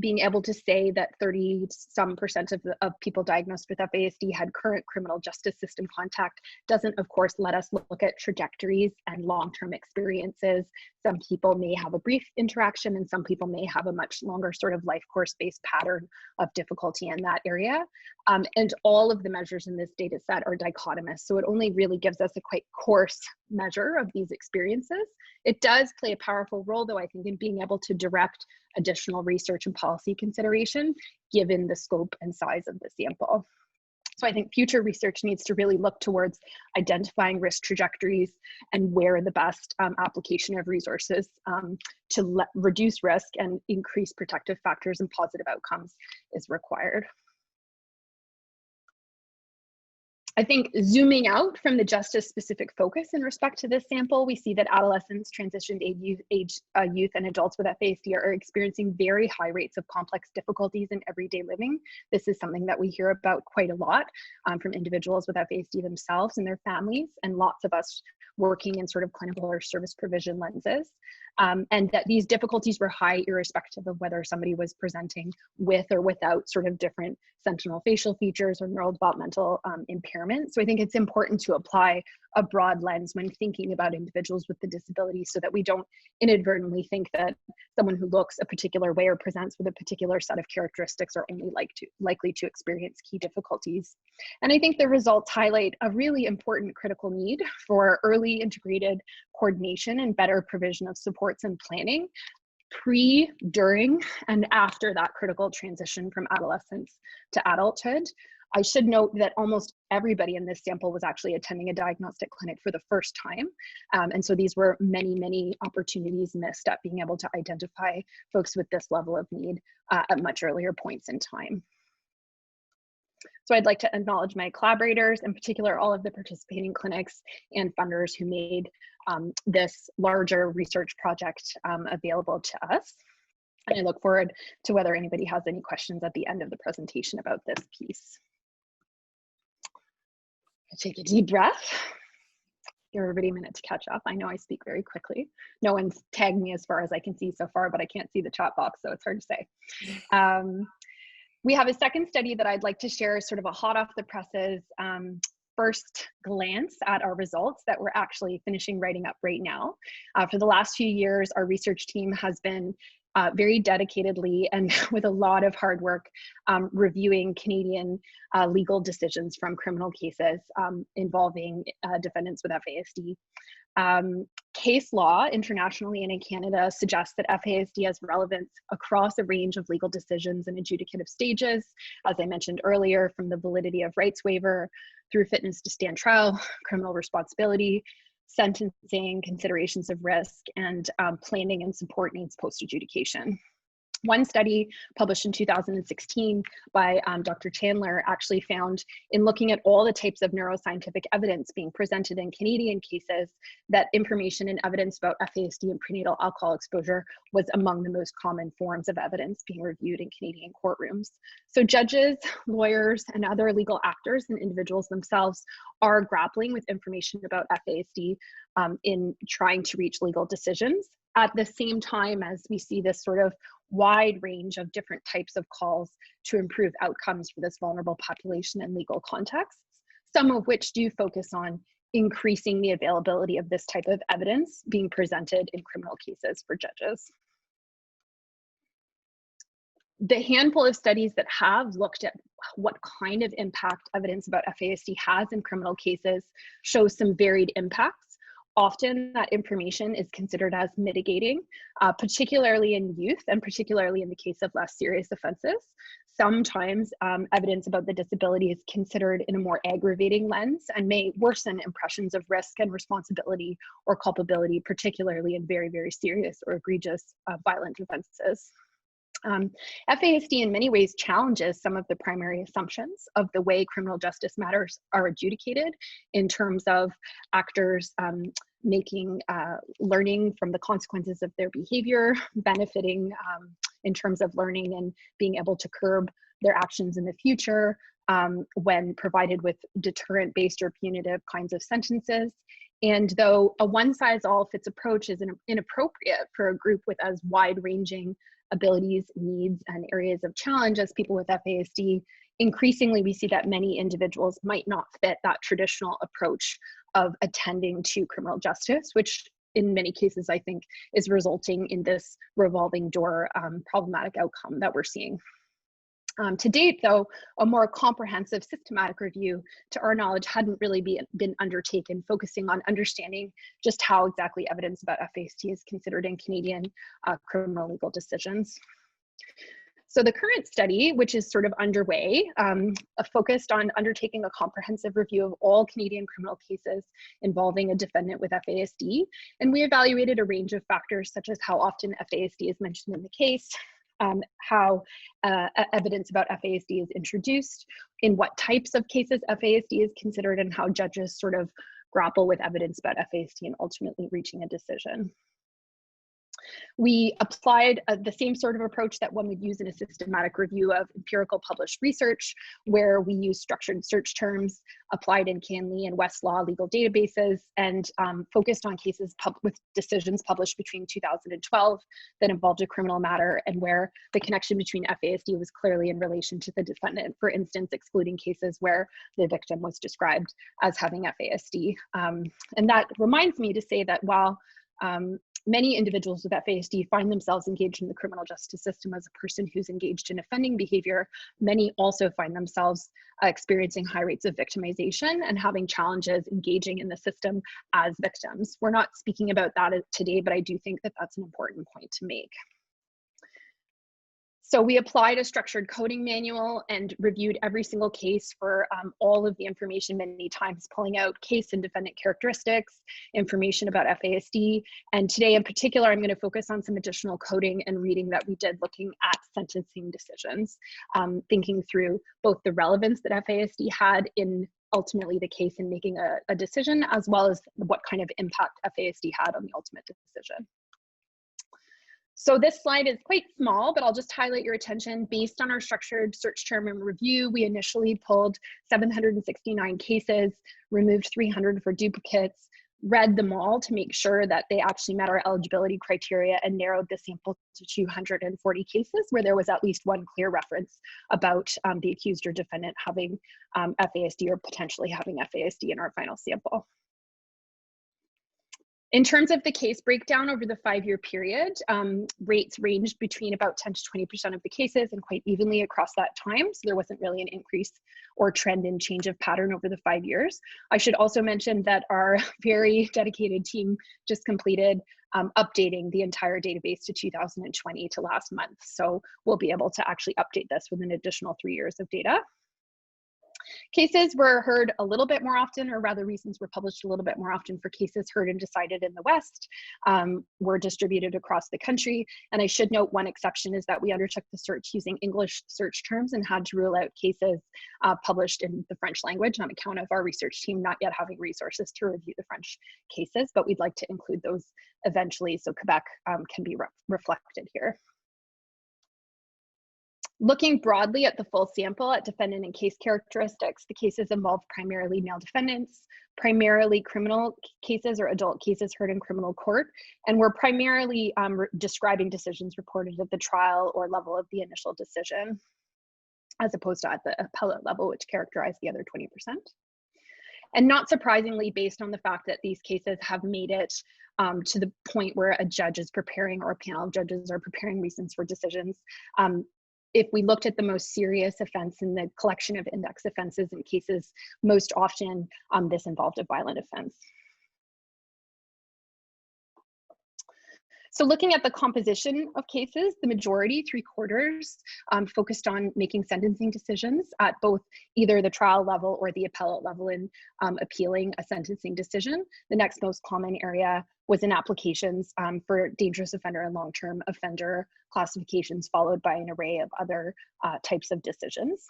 S2: Being able to say that 30-some% of people diagnosed with FASD had current criminal justice system contact doesn't, of course, let us look at trajectories and long-term experiences. Some people may have a brief interaction and some people may have a much longer sort of life course-based pattern of difficulty in that area. And all of the measures in this data set are dichotomous, so it only really gives us a quite coarse measure of these experiences. It does play a powerful role, though, I think, in being able to direct additional research and policy consideration, given the scope and size of the sample. So I think future research needs to really look towards identifying risk trajectories and where the best application of resources to reduce risk and increase protective factors and positive outcomes is required. I think zooming out from the justice-specific focus in respect to this sample, we see that adolescents, transitioned youth, and adults with FASD are experiencing very high rates of complex difficulties in everyday living. This is something that we hear about quite a lot from individuals with FASD themselves and their families, and lots of us working in sort of clinical or service provision lenses. And that these difficulties were high irrespective of whether somebody was presenting with or without sort of different sentinel facial features or neurodevelopmental impairment. So I think it's important to apply a broad lens when thinking about individuals with the disability so that we don't inadvertently think that someone who looks a particular way or presents with a particular set of characteristics are only likely to experience key difficulties. And I think the results highlight a really important critical need for early integrated coordination and better provision of supports and planning pre, during, and after that critical transition from adolescence to adulthood. I should note that almost everybody in this sample was actually attending a diagnostic clinic for the first time. And so these were many, many opportunities missed at being able to identify folks with this level of need at much earlier points in time. So I'd like to acknowledge my collaborators, in particular all of the participating clinics and funders who made this larger research project available to us. And I look forward to whether anybody has any questions at the end of the presentation about this piece. Take a deep breath. Give everybody a minute to catch up. I know I speak very quickly. No one's tagged me as far as I can see so far, but I can't see the chat box, so it's hard to say. We have a second study that I'd like to share, sort of a hot off the presses first glance at our results that we're actually finishing writing up right now. For the last few years, our research team has been very dedicatedly and with a lot of hard work reviewing Canadian legal decisions from criminal cases involving defendants with FASD. Case law internationally and in Canada suggests that FASD has relevance across a range of legal decisions and adjudicative stages, as I mentioned earlier, from the validity of rights waiver through fitness to stand trial, criminal responsibility, sentencing, considerations of risk, and planning and support needs post-adjudication. One study published in 2016 by Dr. Chandler actually found, in looking at all the types of neuroscientific evidence being presented in Canadian cases, that information and evidence about FASD and prenatal alcohol exposure was among the most common forms of evidence being reviewed in Canadian courtrooms. So judges, lawyers, and other legal actors and individuals themselves are grappling with information about FASD in trying to reach legal decisions, at the same time as we see this sort of wide range of different types of calls to improve outcomes for this vulnerable population in legal contexts, some of which do focus on increasing the availability of this type of evidence being presented in criminal cases for judges. The handful of studies that have looked at what kind of impact evidence about FASD has in criminal cases shows some varied impacts. Often that information is considered as mitigating, particularly in youth and particularly in the case of less serious offenses. Sometimes evidence about the disability is considered in a more aggravating lens and may worsen impressions of risk and responsibility or culpability, particularly in very, very serious or egregious violent offenses. FASD in many ways challenges some of the primary assumptions of the way criminal justice matters are adjudicated in terms of actors learning from the consequences of their behavior, benefiting in terms of learning and being able to curb their actions in the future when provided with deterrent-based or punitive kinds of sentences. And though a one-size-all-fits approach is inappropriate for a group with as wide-ranging abilities, needs, and areas of challenge as people with FASD, increasingly we see that many individuals might not fit that traditional approach of attending to criminal justice, which in many cases I think is resulting in this revolving door problematic outcome that we're seeing. To date, though, a more comprehensive systematic review, to our knowledge, hadn't really been undertaken, focusing on understanding just how exactly evidence about FASD is considered in Canadian criminal legal decisions. So the current study, which is sort of underway, focused on undertaking a comprehensive review of all Canadian criminal cases involving a defendant with FASD. And we evaluated a range of factors such as how often FASD is mentioned in the case, how evidence about FASD is introduced, in what types of cases FASD is considered, and how judges sort of grapple with evidence about FASD and ultimately reaching a decision. We applied the same sort of approach that one would use in a systematic review of empirical published research, where we use structured search terms applied in CanFASD and Westlaw legal databases, and focused on cases with decisions published between 2012 that involved a criminal matter and where the connection between FASD was clearly in relation to the defendant, for instance, excluding cases where the victim was described as having FASD. And that reminds me to say that while many individuals with FASD find themselves engaged in the criminal justice system as a person who's engaged in offending behavior, many also find themselves experiencing high rates of victimization and having challenges engaging in the system as victims. We're not speaking about that today, but I do think that that's an important point to make. So we applied a structured coding manual and reviewed every single case for all of the information many times, pulling out case and defendant characteristics, information about FASD. And today in particular, I'm going to focus on some additional coding and reading that we did looking at sentencing decisions, thinking through both the relevance that FASD had in ultimately the case in making a decision, as well as what kind of impact FASD had on the ultimate decision. So this slide is quite small, but I'll just highlight your attention. Based on our structured search term and review, we initially pulled 769 cases, removed 300 for duplicates, read them all to make sure that they actually met our eligibility criteria, and narrowed the sample to 240 cases where there was at least one clear reference about the accused or defendant having FASD or potentially having FASD in our final sample. In terms of the case breakdown over the 5-year period, rates ranged between about 10 to 20% of the cases and quite evenly across that time. So there wasn't really an increase or trend in change of pattern over the 5 years. I should also mention that our very dedicated team just completed updating the entire database to 2020 to last month. So we'll be able to actually update this with an additional 3 years of data. Cases were heard a little bit more often, or rather reasons were published a little bit more often for cases heard and decided in the West, were distributed across the country. And I should note one exception is that we undertook the search using English search terms and had to rule out cases published in the French language on account of our research team not yet having resources to review the French cases, but we'd like to include those eventually so Quebec can be reflected here. Looking broadly at the full sample at defendant and case characteristics, the cases involved primarily male defendants, primarily criminal cases or adult cases heard in criminal court, and were primarily describing decisions reported at the trial or level of the initial decision, as opposed to at the appellate level, which characterized the other 20%. And not surprisingly, based on the fact that these cases have made it to the point where a judge is preparing, or a panel of judges are preparing reasons for decisions, if we looked at the most serious offense in the collection of index offenses and cases, most often this involved a violent offense. So looking at the composition of cases, the majority, 3/4, focused on making sentencing decisions at both either the trial level or the appellate level in appealing a sentencing decision. The next most common area was in applications for dangerous offender and long-term offender classifications, followed by an array of other types of decisions.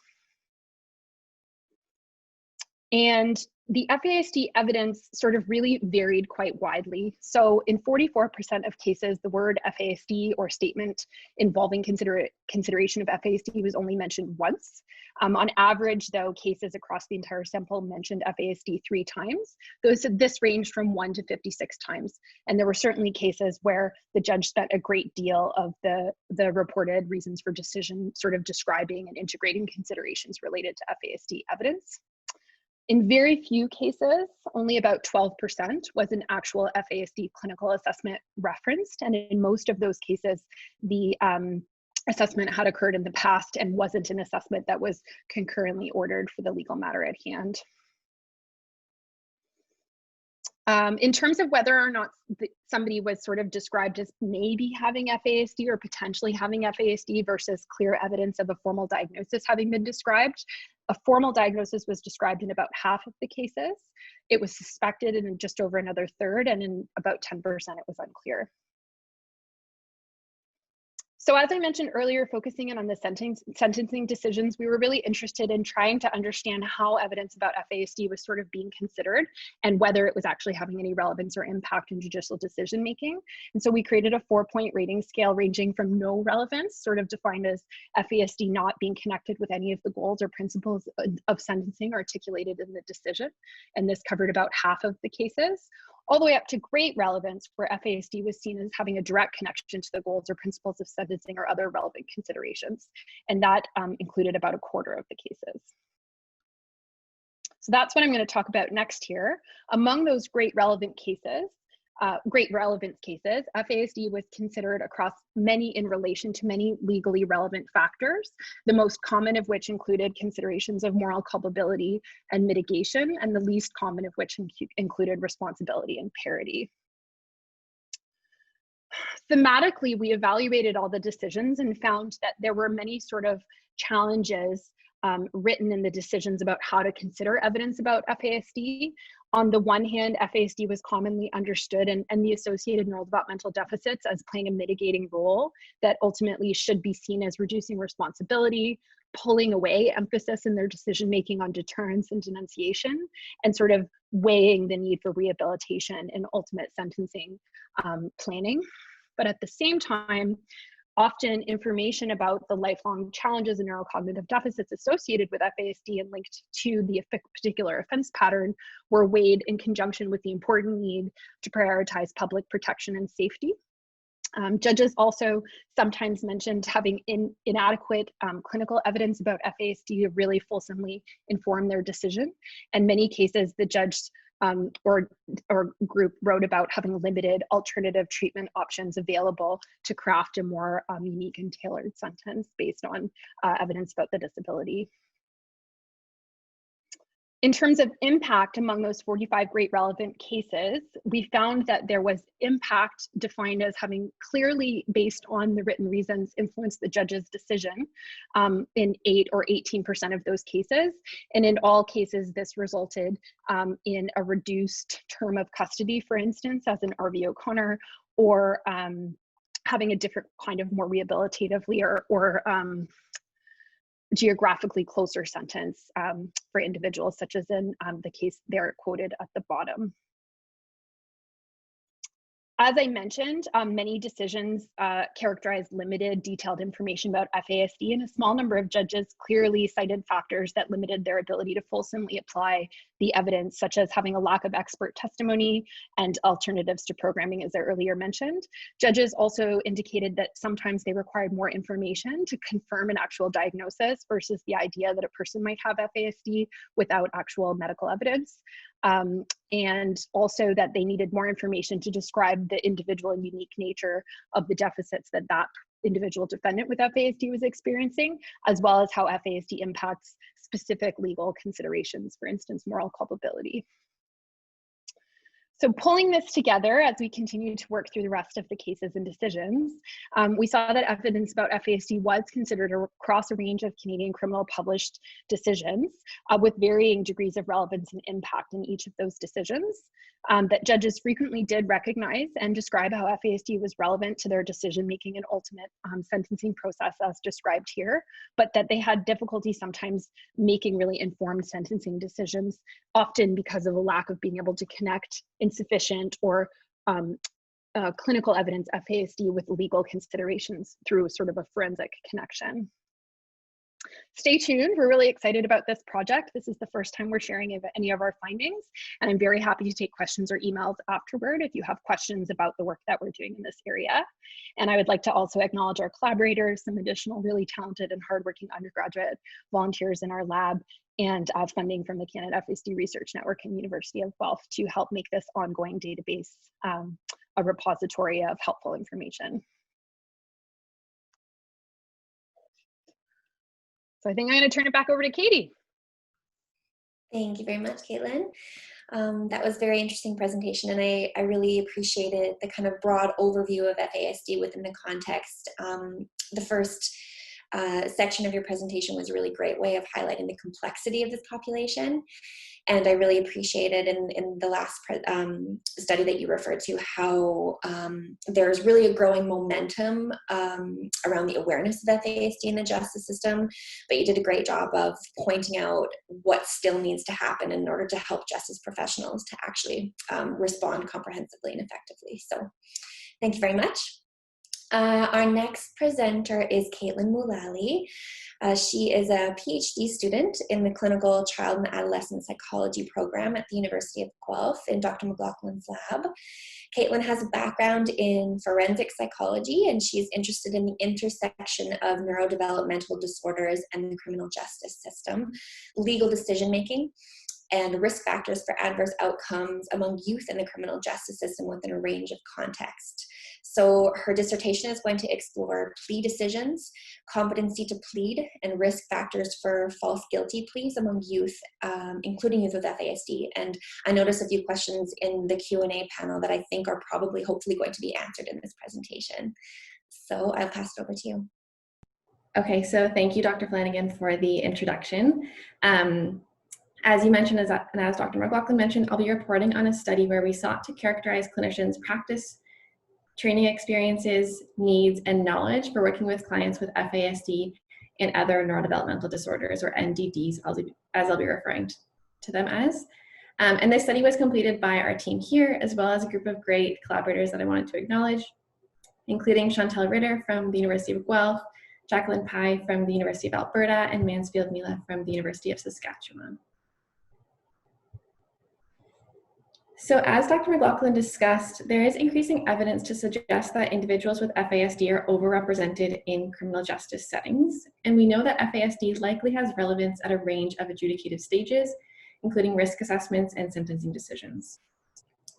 S2: And the FASD evidence sort of really varied quite widely. So in 44% of cases, the word FASD or statement involving consideration of FASD was only mentioned once. On average, though, cases across the entire sample mentioned FASD 3 times. This ranged from 1 to 56 times. And there were certainly cases where the judge spent a great deal of the reported reasons for decision sort of describing and integrating considerations related to FASD evidence. In very few cases, only about 12% was an actual FASD clinical assessment referenced. And in most of those cases, the assessment had occurred in the past and wasn't an assessment that was concurrently ordered for the legal matter at hand. In terms of whether or not somebody was sort of described as maybe having FASD or potentially having FASD versus clear evidence of a formal diagnosis having been described, a formal diagnosis was described in about half of the cases. It was suspected in just over another third, and in about 10% it was unclear. So as I mentioned earlier, focusing in on the sentencing decisions, we were really interested in trying to understand how evidence about FASD was sort of being considered and whether it was actually having any relevance or impact in judicial decision making. And so we created a 4-point rating scale ranging from no relevance, sort of defined as FASD not being connected with any of the goals or principles of sentencing articulated in the decision. And this covered about half of the cases, all the way up to great relevance, where FASD was seen as having a direct connection to the goals or principles of sentencing or other relevant considerations. And that included about a quarter of the cases. So that's what I'm going to talk about next here. Among those great relevance cases, FASD was considered across many in relation to many legally relevant factors, the most common of which included considerations of moral culpability and mitigation, and the least common of which included responsibility and parity. Thematically, we evaluated all the decisions and found that there were many sort of challenges written in the decisions about how to consider evidence about FASD. On the one hand, FASD was commonly understood and the associated neurodevelopmental deficits as playing a mitigating role that ultimately should be seen as reducing responsibility, pulling away emphasis in their decision-making on deterrence and denunciation, and sort of weighing the need for rehabilitation and ultimate sentencing planning. But at the same time, often information about the lifelong challenges and neurocognitive deficits associated with FASD and linked to the particular offense pattern were weighed in conjunction with the important need to prioritize public protection and safety. Judges also sometimes mentioned having inadequate clinical evidence about FASD to really fulsomely inform their decision. In many cases, the judge or group wrote about having limited alternative treatment options available to craft a more unique and tailored sentence based on evidence about the disability. In terms of impact among those 45 great relevant cases, we found that there was impact defined as having clearly, based on the written reasons, influenced the judge's decision in 8 or 18% of those cases. And in all cases, this resulted in a reduced term of custody, for instance, as in R.V. O'Connor, or having a different kind of more rehabilitatively or geographically closer sentence for individuals, such as in the case there quoted at the bottom. As I mentioned, many decisions characterized limited detailed information about FASD, and a small number of judges clearly cited factors that limited their ability to fulsomely apply the evidence, such as having a lack of expert testimony and alternatives to programming, as I earlier mentioned. Judges also indicated that sometimes they required more information to confirm an actual diagnosis versus the idea that a person might have FASD without actual medical evidence. And also that they needed more information to describe the individual and unique nature of the deficits that that individual defendant with FASD was experiencing, as well as how FASD impacts specific legal considerations, for instance, moral culpability. So pulling this together as we continue to work through the rest of the cases and decisions, we saw that evidence about FASD was considered across a range of Canadian criminal published decisions with varying degrees of relevance and impact in each of those decisions, that judges frequently did recognize and describe how FASD was relevant to their decision-making and ultimate sentencing process as described here, but that they had difficulty sometimes making really informed sentencing decisions, often because of a lack of being able to connect insufficient or clinical evidence FASD with legal considerations through sort of a forensic connection. Stay tuned. We're really excited about this project. This is the first time we're sharing any of our findings, and I'm very happy to take questions or emails afterward if you have questions about the work that we're doing in this area. And I would like to also acknowledge our collaborators, some additional really talented and hardworking undergraduate volunteers in our lab, and funding from the Canada FASD Research Network and University of Guelph to help make this ongoing database a repository of helpful information. So I think I'm going to turn it back over to Katie.
S1: Thank you very much, Kaitlyn. That was a very interesting presentation, and I really appreciated the kind of broad overview of FASD within the context. The first section of your presentation was a really great way of highlighting the complexity of this population. And I really appreciated in the last study that you referred to how there's really a growing momentum around the awareness of FASD in the justice system, but you did a great job of pointing out what still needs to happen in order to help justice professionals to actually respond comprehensively and effectively. So thank you very much. Our next presenter is Kaitlyn McLachlan. She is a PhD student in the Clinical Child and Adolescent Psychology program at the University of Guelph in Dr. McLachlan's lab. Kaitlyn has a background in forensic psychology, and she's interested in the intersection of neurodevelopmental disorders and the criminal justice system, legal decision-making, and risk factors for adverse outcomes among youth in the criminal justice system within a range of contexts. So her dissertation is going to explore plea decisions, competency to plead, and risk factors for false guilty pleas among youth, including youth with FASD. And I noticed a few questions in the Q&A panel that I think are probably hopefully going to be answered in this presentation. So I'll pass it over to you.
S3: Okay, so thank you, Dr. Flanagan, for the introduction. As you mentioned, and as Dr. McLachlan mentioned, I'll be reporting on a study where we sought to characterize clinicians' practice, training experiences, needs, and knowledge for working with clients with FASD and other neurodevelopmental disorders, or NDDs, as I'll be referring to them as. And this study was completed by our team here, as well as a group of great collaborators that I wanted to acknowledge, including Chantel Ritter from the University of Guelph, Jacqueline Pye from the University of Alberta, and Mansfield Mila from the University of Saskatchewan. So as Dr. McLachlan discussed, there is increasing evidence to suggest that individuals with FASD are overrepresented in criminal justice settings. And we know that FASD likely has relevance at a range of adjudicative stages, including risk assessments and sentencing decisions.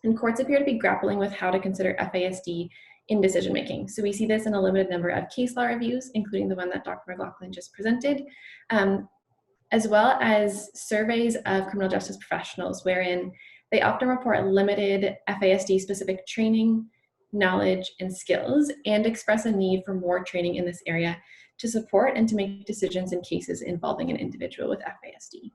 S3: And courts appear to be grappling with how to consider FASD in decision-making. So we see this in a limited number of case law reviews, including the one that Dr. McLachlan just presented, as well as surveys of criminal justice professionals, wherein they often report limited FASD-specific training, knowledge, and skills, and express a need for more training in this area to support and to make decisions in cases involving an individual with FASD.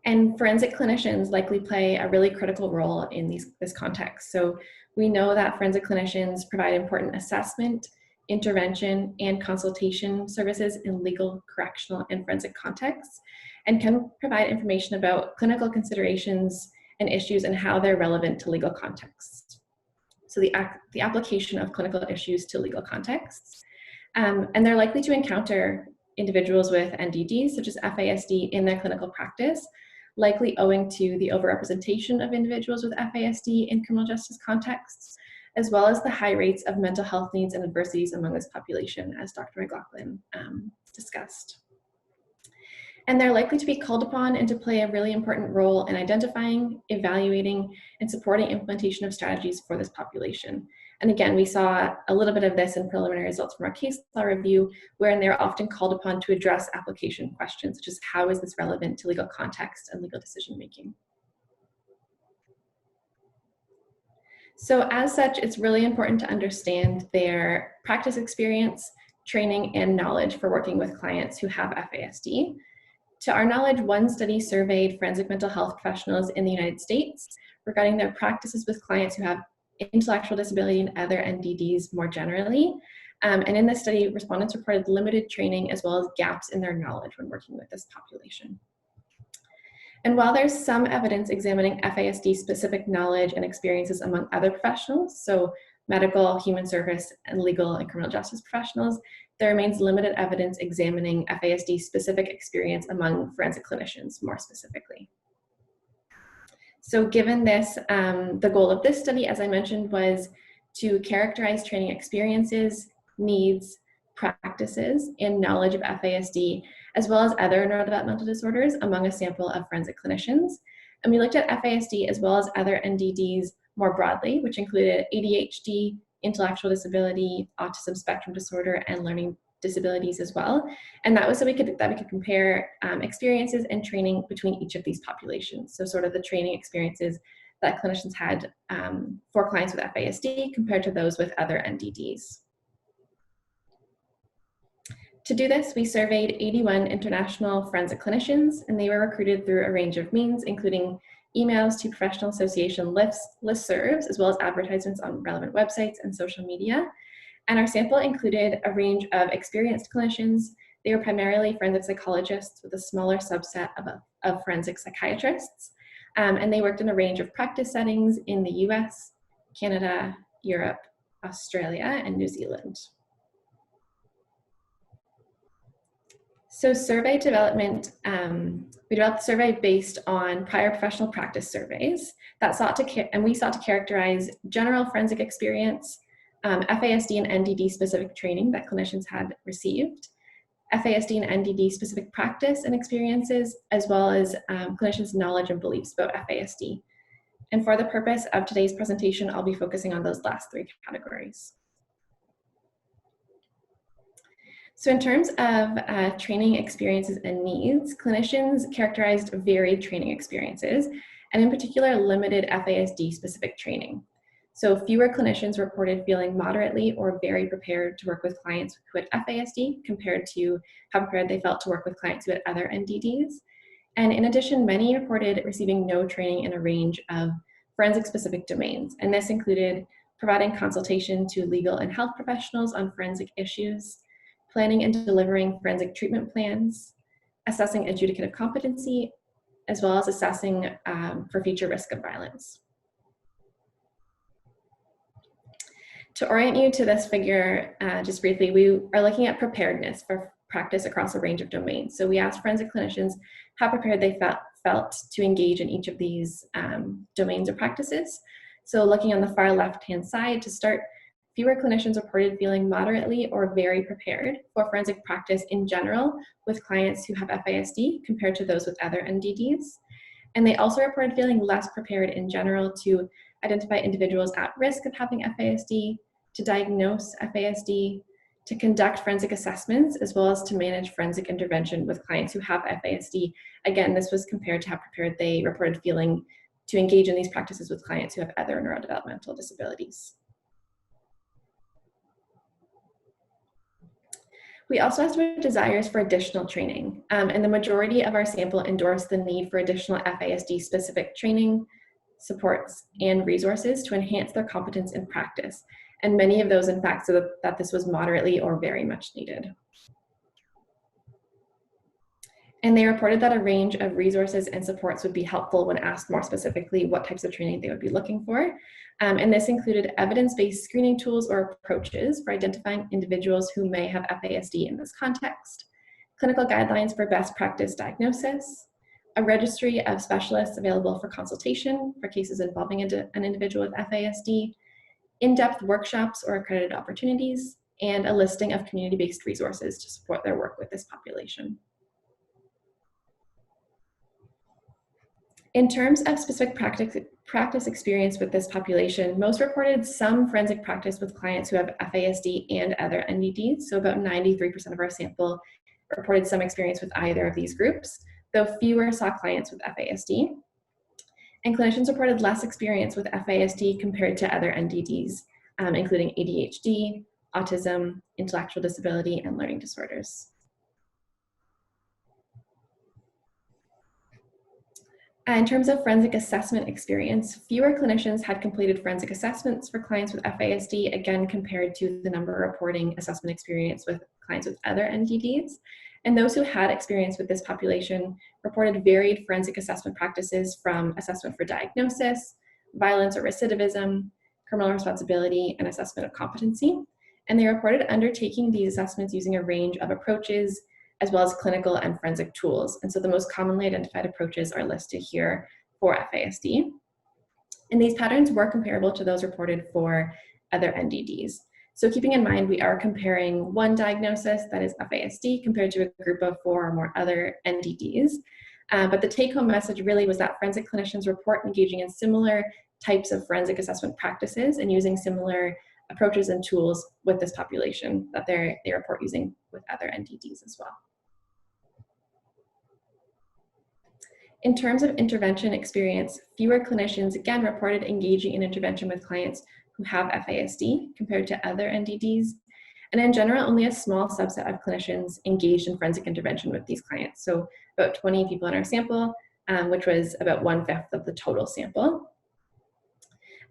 S3: And forensic clinicians likely play a really critical role in this context. So we know that forensic clinicians provide important assessment, intervention, and consultation services in legal, correctional, and forensic contexts, and can provide information about clinical considerations and issues and how they're relevant to legal contexts. So the application of clinical issues to legal contexts. And they're likely to encounter individuals with NDDs, such as FASD, in their clinical practice, likely owing to the overrepresentation of individuals with FASD in criminal justice contexts, as well as the high rates of mental health needs and adversities among this population, as Dr. McLachlan discussed. And they're likely to be called upon and to play a really important role in identifying, evaluating, and supporting implementation of strategies for this population. And again, we saw a little bit of this in preliminary results from our case law review, wherein they're often called upon to address application questions, such as how is this relevant to legal context and legal decision-making. So as such, it's really important to understand their practice experience, training, and knowledge for working with clients who have FASD. To our knowledge, one study surveyed forensic mental health professionals in the United States regarding their practices with clients who have intellectual disability and other NDDs more generally. And in this study, respondents reported limited training as well as gaps in their knowledge when working with this population. And while there's some evidence examining FASD-specific knowledge and experiences among other professionals, so medical, human service, and legal and criminal justice professionals, there remains limited evidence examining FASD-specific experience among forensic clinicians more specifically. So given this, the goal of this study, as I mentioned, was to characterize training experiences, needs, practices, and knowledge of FASD, as well as other neurodevelopmental disorders among a sample of forensic clinicians. And we looked at FASD as well as other NDDs more broadly, which included ADHD, intellectual disability, autism spectrum disorder, and learning disabilities as well. And that was so we could compare experiences and training between each of these populations. So sort of the training experiences that clinicians had for clients with FASD compared to those with other NDDs. To do this, we surveyed 81 international forensic clinicians, and they were recruited through a range of means, including emails to professional association listservs, as well as advertisements on relevant websites and social media. And our sample included a range of experienced clinicians. They were primarily forensic psychologists with a smaller subset of forensic psychiatrists. And they worked in a range of practice settings in the US, Canada, Europe, Australia, and New Zealand. So survey development, we developed a survey based on prior professional practice surveys that we sought to characterize general forensic experience, FASD and NDD specific training that clinicians had received, FASD and NDD specific practice and experiences, as well as clinicians' knowledge and beliefs about FASD. And for the purpose of today's presentation, I'll be focusing on those last three categories. So in terms of training experiences and needs, clinicians characterized varied training experiences, and in particular, limited FASD specific training. So fewer clinicians reported feeling moderately or very prepared to work with clients who had FASD compared to how prepared they felt to work with clients who had other NDDs. And in addition, many reported receiving no training in a range of forensic specific domains. And this included providing consultation to legal and health professionals on forensic issues, planning and delivering forensic treatment plans, assessing adjudicative competency, as well as assessing for future risk of violence. To orient you to this figure, just briefly, we are looking at preparedness for practice across a range of domains. So we asked forensic clinicians how prepared they felt to engage in each of these domains or practices. So looking on the far left-hand side to start, fewer clinicians reported feeling moderately or very prepared for forensic practice in general with clients who have FASD compared to those with other NDDs. And they also reported feeling less prepared in general to identify individuals at risk of having FASD, to diagnose FASD, to conduct forensic assessments, as well as to manage forensic intervention with clients who have FASD. Again, this was compared to how prepared they reported feeling to engage in these practices with clients who have other neurodevelopmental disabilities. We also asked about desires for additional training, and the majority of our sample endorsed the need for additional FASD specific training, supports, and resources to enhance their competence in practice. And many of those, in fact, said that this was moderately or very much needed. And they reported that a range of resources and supports would be helpful when asked more specifically what types of training they would be looking for. And this included evidence-based screening tools or approaches for identifying individuals who may have FASD in this context, clinical guidelines for best practice diagnosis, a registry of specialists available for consultation for cases involving an individual with FASD, in-depth workshops or accredited opportunities, and a listing of community-based resources to support their work with this population. In terms of specific practice experience with this population, most reported some forensic practice with clients who have FASD and other NDDs. So about 93% of our sample reported some experience with either of these groups, though fewer saw clients with FASD. And clinicians reported less experience with FASD compared to other NDDs, including ADHD, autism, intellectual disability, and learning disorders. In terms of forensic assessment experience, fewer clinicians had completed forensic assessments for clients with FASD, again compared to the number reporting assessment experience with clients with other NDDs. And those who had experience with this population reported varied forensic assessment practices from assessment for diagnosis, violence or recidivism, criminal responsibility, and assessment of competency. And they reported undertaking these assessments using a range of approaches, as well as clinical and forensic tools. And so the most commonly identified approaches are listed here for FASD. And these patterns were comparable to those reported for other NDDs. So keeping in mind, we are comparing one diagnosis, that is FASD, compared to a group of 4 or more other NDDs. But the take-home message really was that forensic clinicians report engaging in similar types of forensic assessment practices and using similar approaches and tools with this population that they report using with other NDDs as well. In terms of intervention experience, fewer clinicians again reported engaging in intervention with clients who have FASD compared to other NDDs. And in general, only a small subset of clinicians engaged in forensic intervention with these clients. So about 20 people in our sample, which was about 1/5 of the total sample.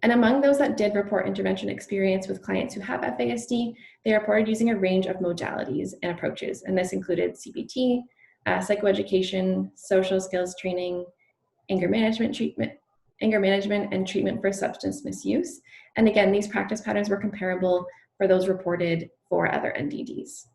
S3: And among those that did report intervention experience with clients who have FASD, they reported using a range of modalities and approaches. And this included CBT, psychoeducation, social skills training, anger management, and treatment for substance misuse. And again, these practice patterns were comparable for those reported for other NDDs.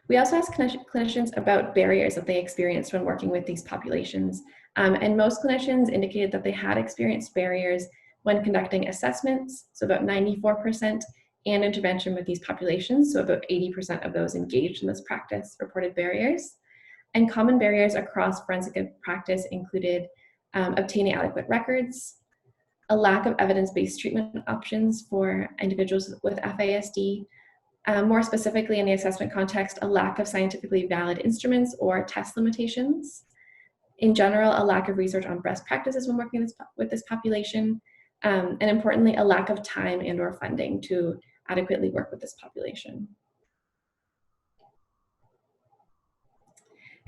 S3: We also asked clinicians about barriers that they experienced when working with these populations. And most clinicians indicated that they had experienced barriers when conducting assessments, so about 94%, and intervention with these populations, so about 80% of those engaged in this practice reported barriers. And common barriers across forensic practice included obtaining adequate records, a lack of evidence-based treatment options for individuals with FASD, more specifically in the assessment context, a lack of scientifically valid instruments or test limitations. In general, a lack of research on best practices when working with this population, and importantly, a lack of time and or funding to adequately work with this population.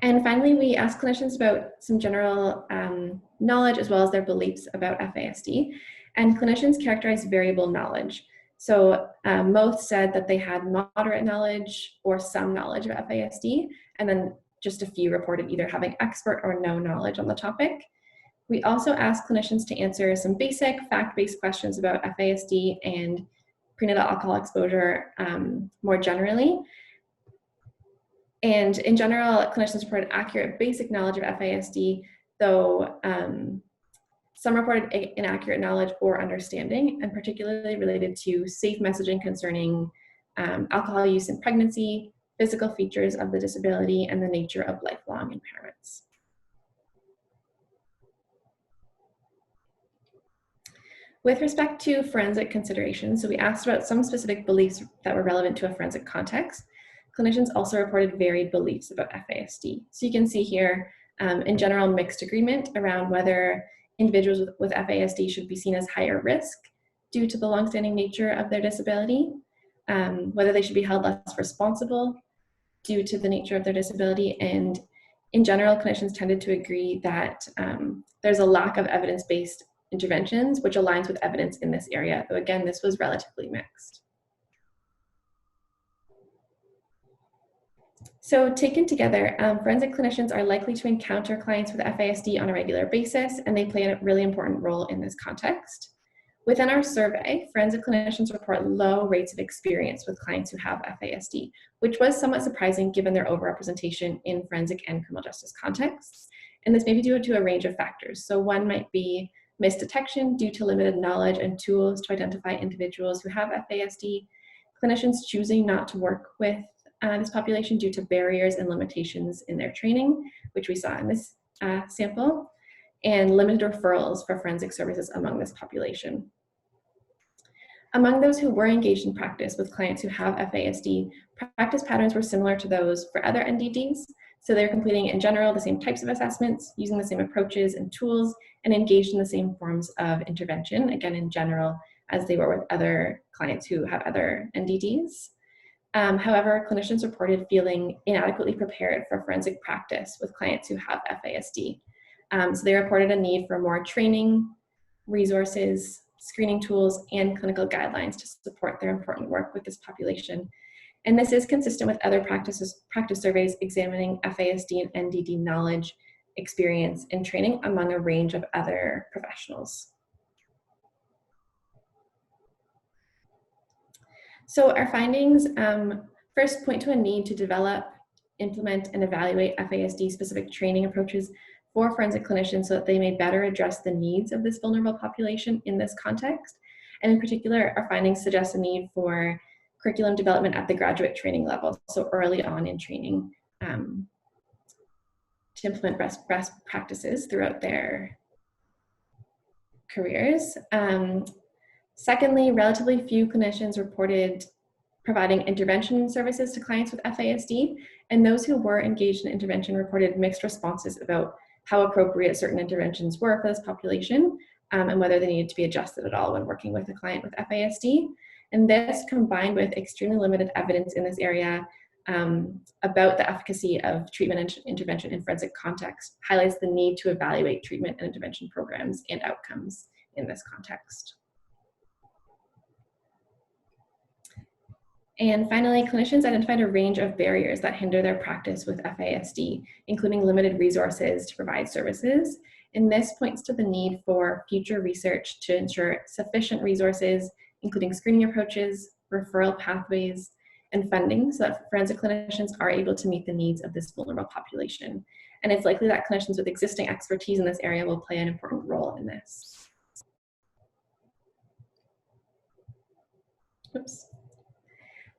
S3: And finally, we asked clinicians about some general knowledge as well as their beliefs about FASD. And clinicians characterized variable knowledge. So most said that they had moderate knowledge or some knowledge of FASD, and then just a few reported either having expert or no knowledge on the topic. We also asked clinicians to answer some basic fact-based questions about FASD and prenatal alcohol exposure more generally. And in general, clinicians reported accurate basic knowledge of FASD, though some reported inaccurate knowledge or understanding, and particularly related to safe messaging concerning alcohol use in pregnancy, physical features of the disability, and the nature of lifelong impairments. With respect to forensic considerations, so we asked about some specific beliefs that were relevant to a forensic context. Clinicians also reported varied beliefs about FASD. So you can see here, in general, mixed agreement around whether individuals with FASD should be seen as higher risk due to the longstanding nature of their disability, whether they should be held less responsible due to the nature of their disability, and in general, clinicians tended to agree that there's a lack of evidence-based interventions, which aligns with evidence in this area, though again, this was relatively mixed. So taken together, forensic clinicians are likely to encounter clients with FASD on a regular basis, and they play a really important role in this context. Within our survey, forensic clinicians report low rates of experience with clients who have FASD, which was somewhat surprising given their overrepresentation in forensic and criminal justice contexts. And this may be due to a range of factors. So one might be misdetection due to limited knowledge and tools to identify individuals who have FASD, clinicians choosing not to work with this population due to barriers and limitations in their training, which we saw in this sample, and limited referrals for forensic services among this population. Among those who were engaged in practice with clients who have FASD, practice patterns were similar to those for other NDDs. So they're completing, in general, the same types of assessments, using the same approaches and tools, and engaged in the same forms of intervention, again, in general, as they were with other clients who have other NDDs. However, clinicians reported feeling inadequately prepared for forensic practice with clients who have FASD. So they reported a need for more training, resources, screening tools, and clinical guidelines to support their important work with this population. And this is consistent with other practice surveys examining FASD and NDD knowledge, experience, and training among a range of other professionals. So our findings first point to a need to develop, implement, and evaluate FASD-specific training approaches for forensic clinicians so that they may better address the needs of this vulnerable population in this context. And in particular, our findings suggest a need for curriculum development at the graduate training level, so early on in training, to implement best practices throughout their careers. Secondly, relatively few clinicians reported providing intervention services to clients with FASD, and those who were engaged in intervention reported mixed responses about how appropriate certain interventions were for this population, and whether they needed to be adjusted at all when working with a client with FASD. And this, combined with extremely limited evidence in this area about the efficacy of treatment and intervention in forensic context, highlights the need to evaluate treatment and intervention programs and outcomes in this context. And finally, clinicians identified a range of barriers that hinder their practice with FASD, including limited resources to provide services. And this points to the need for future research to ensure sufficient resources, including screening approaches, referral pathways, and funding, so that forensic clinicians are able to meet the needs of this vulnerable population. And it's likely that clinicians with existing expertise in this area will play an important role in this. Oops.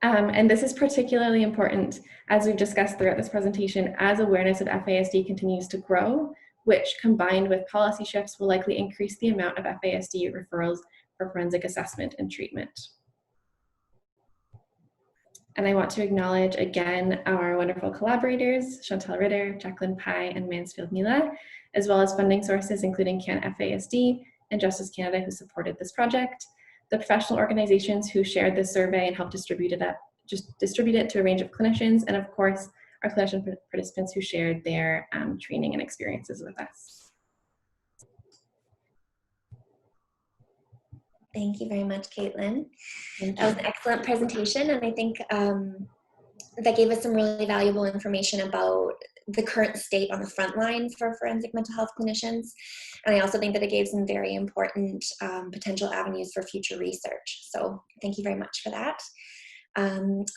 S3: And this is particularly important, as we've discussed throughout this presentation, as awareness of FASD continues to grow, which, combined with policy shifts, will likely increase the amount of FASD referrals for forensic assessment and treatment. And I want to acknowledge again our wonderful collaborators, Chantal Ritter, Jacqueline Pai, and Mansfield Mila, as well as funding sources including CanFASD and Justice Canada, who supported this project, the professional organizations who shared this survey and helped distribute it to a range of clinicians, and of course, our clinician participants who shared their training and experiences with us.
S1: Thank you very much, Kaitlyn. That was an excellent presentation, and I think that gave us some really valuable information about the current state on the front line for forensic mental health clinicians. And I also think that it gave some very important potential avenues for future research. So thank you very much for that.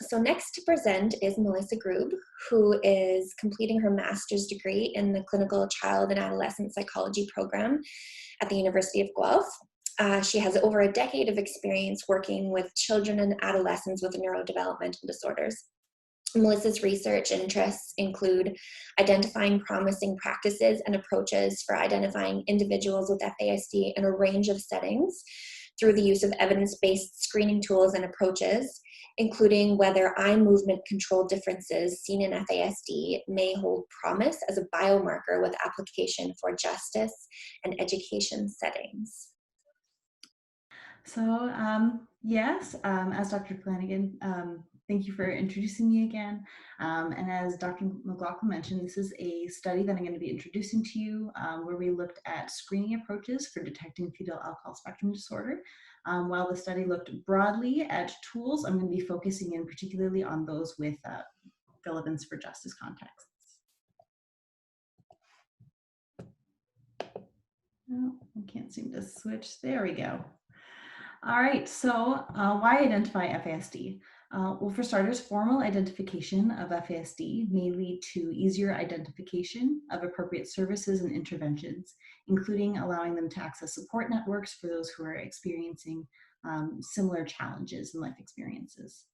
S1: So next to present is Melissa Grubb, who is completing her master's degree in the Clinical Child and Adolescent Psychology program at the University of Guelph. She has over a decade of experience working with children and adolescents with neurodevelopmental disorders. Melissa's research interests include identifying promising practices and approaches for identifying individuals with FASD in a range of settings through the use of evidence-based screening tools and approaches, including whether eye movement control differences seen in FASD may hold promise as a biomarker with application for justice and education settings.
S4: So yes, as Dr. Flanagan, thank you for introducing me again. And as Dr. McLachlan mentioned, this is a study that I'm going to be introducing to you where we looked at screening approaches for detecting fetal alcohol spectrum disorder. While the study looked broadly at tools, I'm going to be focusing in particularly on those with relevance for justice contexts. Oh, I can't seem to switch. There we go. All right, so why identify FASD? Well, for starters, formal identification of FASD may lead to easier identification of appropriate services and interventions, including allowing them to access support networks for those who are experiencing similar challenges in life experiences.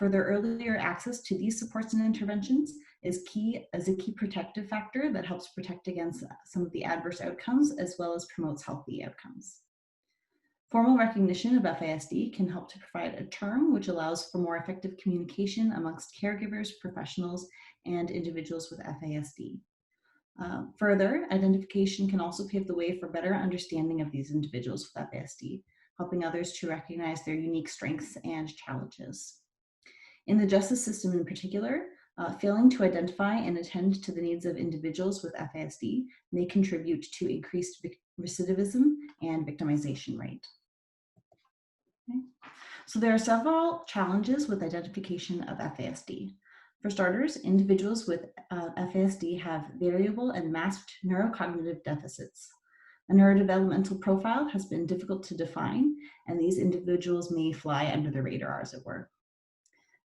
S4: Further, earlier access to these supports and interventions is a key protective factor that helps protect against some of the adverse outcomes as well as promotes healthy outcomes. Formal recognition of FASD can help to provide a term which allows for more effective communication amongst caregivers, professionals, and individuals with FASD. Further, identification can also pave the way for better understanding of these individuals with FASD, helping others to recognize their unique strengths and challenges. In the justice system in particular, failing to identify and attend to the needs of individuals with FASD may contribute to increased recidivism and victimization rate. Okay. So there are several challenges with identification of FASD. For starters, individuals with FASD have variable and masked neurocognitive deficits. A neurodevelopmental profile has been difficult to define, and these individuals may fly under the radar, as it were.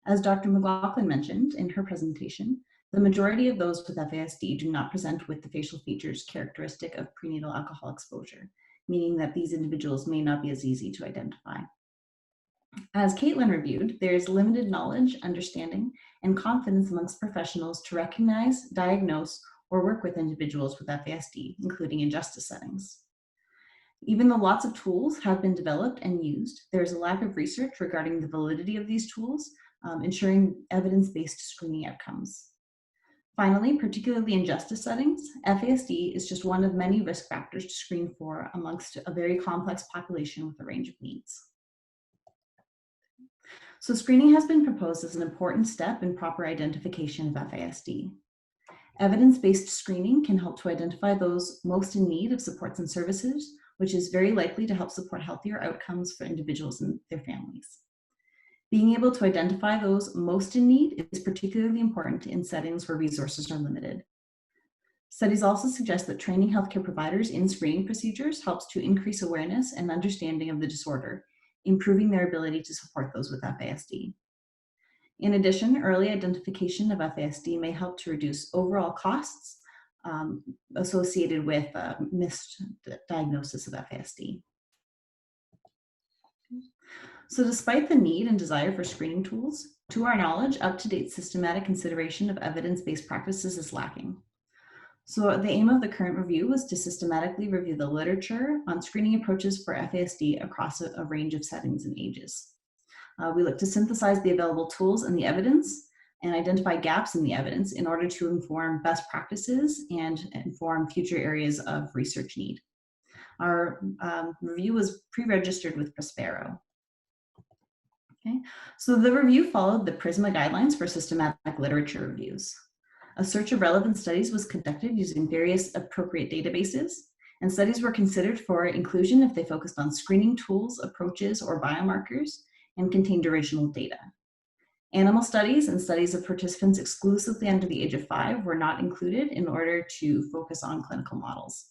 S4: As Dr. McLachlan mentioned in her presentation, the majority of those with FASD do not present with the facial features characteristic of prenatal alcohol exposure, meaning that these individuals may not be as easy to identify. As Kaitlyn reviewed, there is limited knowledge, understanding, and confidence amongst professionals to recognize, diagnose, or work with individuals with FASD, including in justice settings. Even though lots of tools have been developed and used, there is a lack of research regarding the validity of these tools, ensuring evidence-based screening outcomes. Finally, particularly in justice settings, FASD is just one of many risk factors to screen for amongst a very complex population with a range of needs. So screening has been proposed as an important step in proper identification of FASD. Evidence-based screening can help to identify those most in need of supports and services, which is very likely to help support healthier outcomes for individuals and their families. Being able to identify those most in need is particularly important in settings where resources are limited. Studies also suggest that training healthcare providers in screening procedures helps to increase awareness and understanding of the disorder, improving their ability to support those with FASD. In addition, early identification of FASD may help to reduce overall costs associated with missed diagnosis of FASD. So despite the need and desire for screening tools, to our knowledge, up-to-date systematic consideration of evidence-based practices is lacking. So the aim of the current review was to systematically review the literature on screening approaches for FASD across a range of settings and ages. We look to synthesize the available tools and the evidence and identify gaps in the evidence in order to inform best practices and inform future areas of research need. Our review was pre-registered with Prospero. Okay. So the review followed the PRISMA guidelines for systematic literature reviews. A search of relevant studies was conducted using various appropriate databases, and studies were considered for inclusion if they focused on screening tools, approaches, or biomarkers, and contained original data. Animal studies and studies of participants exclusively under the age of 5 were not included in order to focus on clinical models.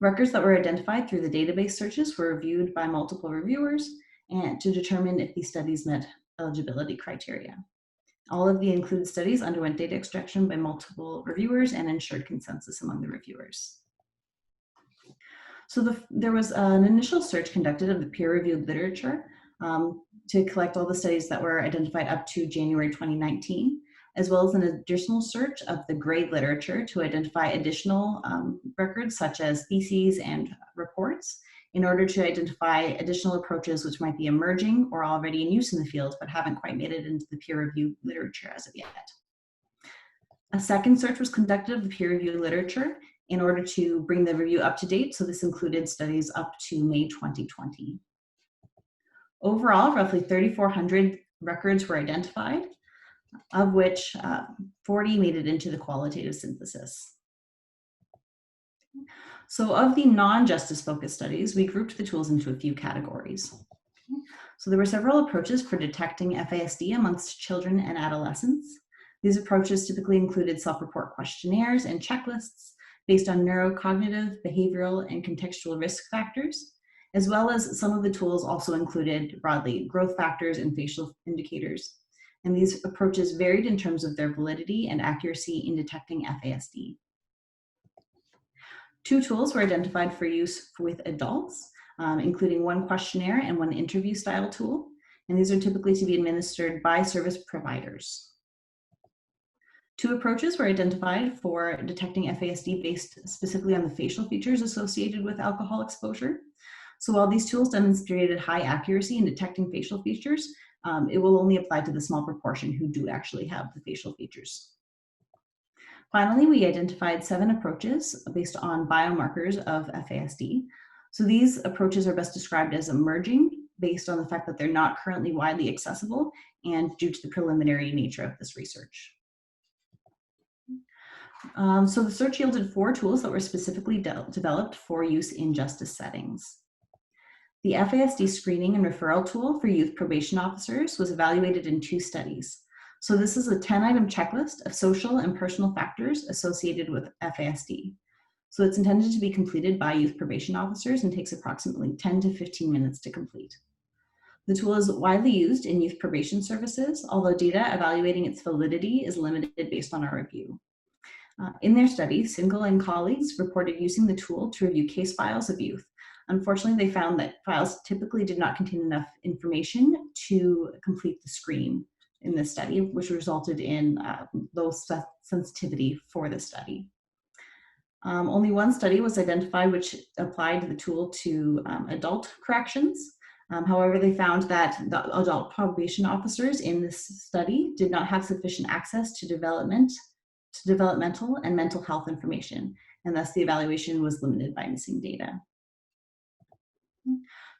S4: Records that were identified through the database searches were reviewed by multiple reviewers and to determine if these studies met eligibility criteria. All of the included studies underwent data extraction by multiple reviewers and ensured consensus among the reviewers. So there was an initial search conducted of the peer-reviewed literature to collect all the studies that were identified up to January 2019, as well as an additional search of the grade literature to identify additional records such as theses and reports in order to identify additional approaches which might be emerging or already in use in the field but haven't quite made it into the peer-reviewed literature as of yet. A second search was conducted of the peer-reviewed literature in order to bring the review up to date, so this included studies up to May 2020. Overall, roughly 3,400 records were identified, of which 40 made it into the qualitative synthesis. So of the non-justice focused studies, we grouped the tools into a few categories. So there were several approaches for detecting FASD amongst children and adolescents. These approaches typically included self-report questionnaires and checklists based on neurocognitive, behavioral, and contextual risk factors, as well as some of the tools also included broadly growth factors and facial indicators. And these approaches varied in terms of their validity and accuracy in detecting FASD. 2 tools were identified for use with adults, including 1 questionnaire and 1 interview style tool. And these are typically to be administered by service providers. 2 approaches were identified for detecting FASD based specifically on the facial features associated with alcohol exposure. So while these tools demonstrated high accuracy in detecting facial features, it will only apply to the small proportion who do actually have the facial features. Finally, we identified 7 approaches based on biomarkers of FASD. So these approaches are best described as emerging based on the fact that they're not currently widely accessible and due to the preliminary nature of this research. So the search yielded 4 tools that were specifically developed for use in justice settings. The FASD screening and referral tool for youth probation officers was evaluated in 2 studies. So this is a 10-item checklist of social and personal factors associated with FASD. So it's intended to be completed by youth probation officers and takes approximately 10 to 15 minutes to complete. The tool is widely used in youth probation services, although data evaluating its validity is limited based on our review. In their study, Single and colleagues reported using the tool to review case files of youth. Unfortunately, they found that files typically did not contain enough information to complete the screen in this study, which resulted in low sensitivity for the study. Only one study was identified which applied the tool to adult corrections. However, they found that the adult probation officers in this study did not have sufficient access to developmental and mental health information, and thus the evaluation was limited by missing data.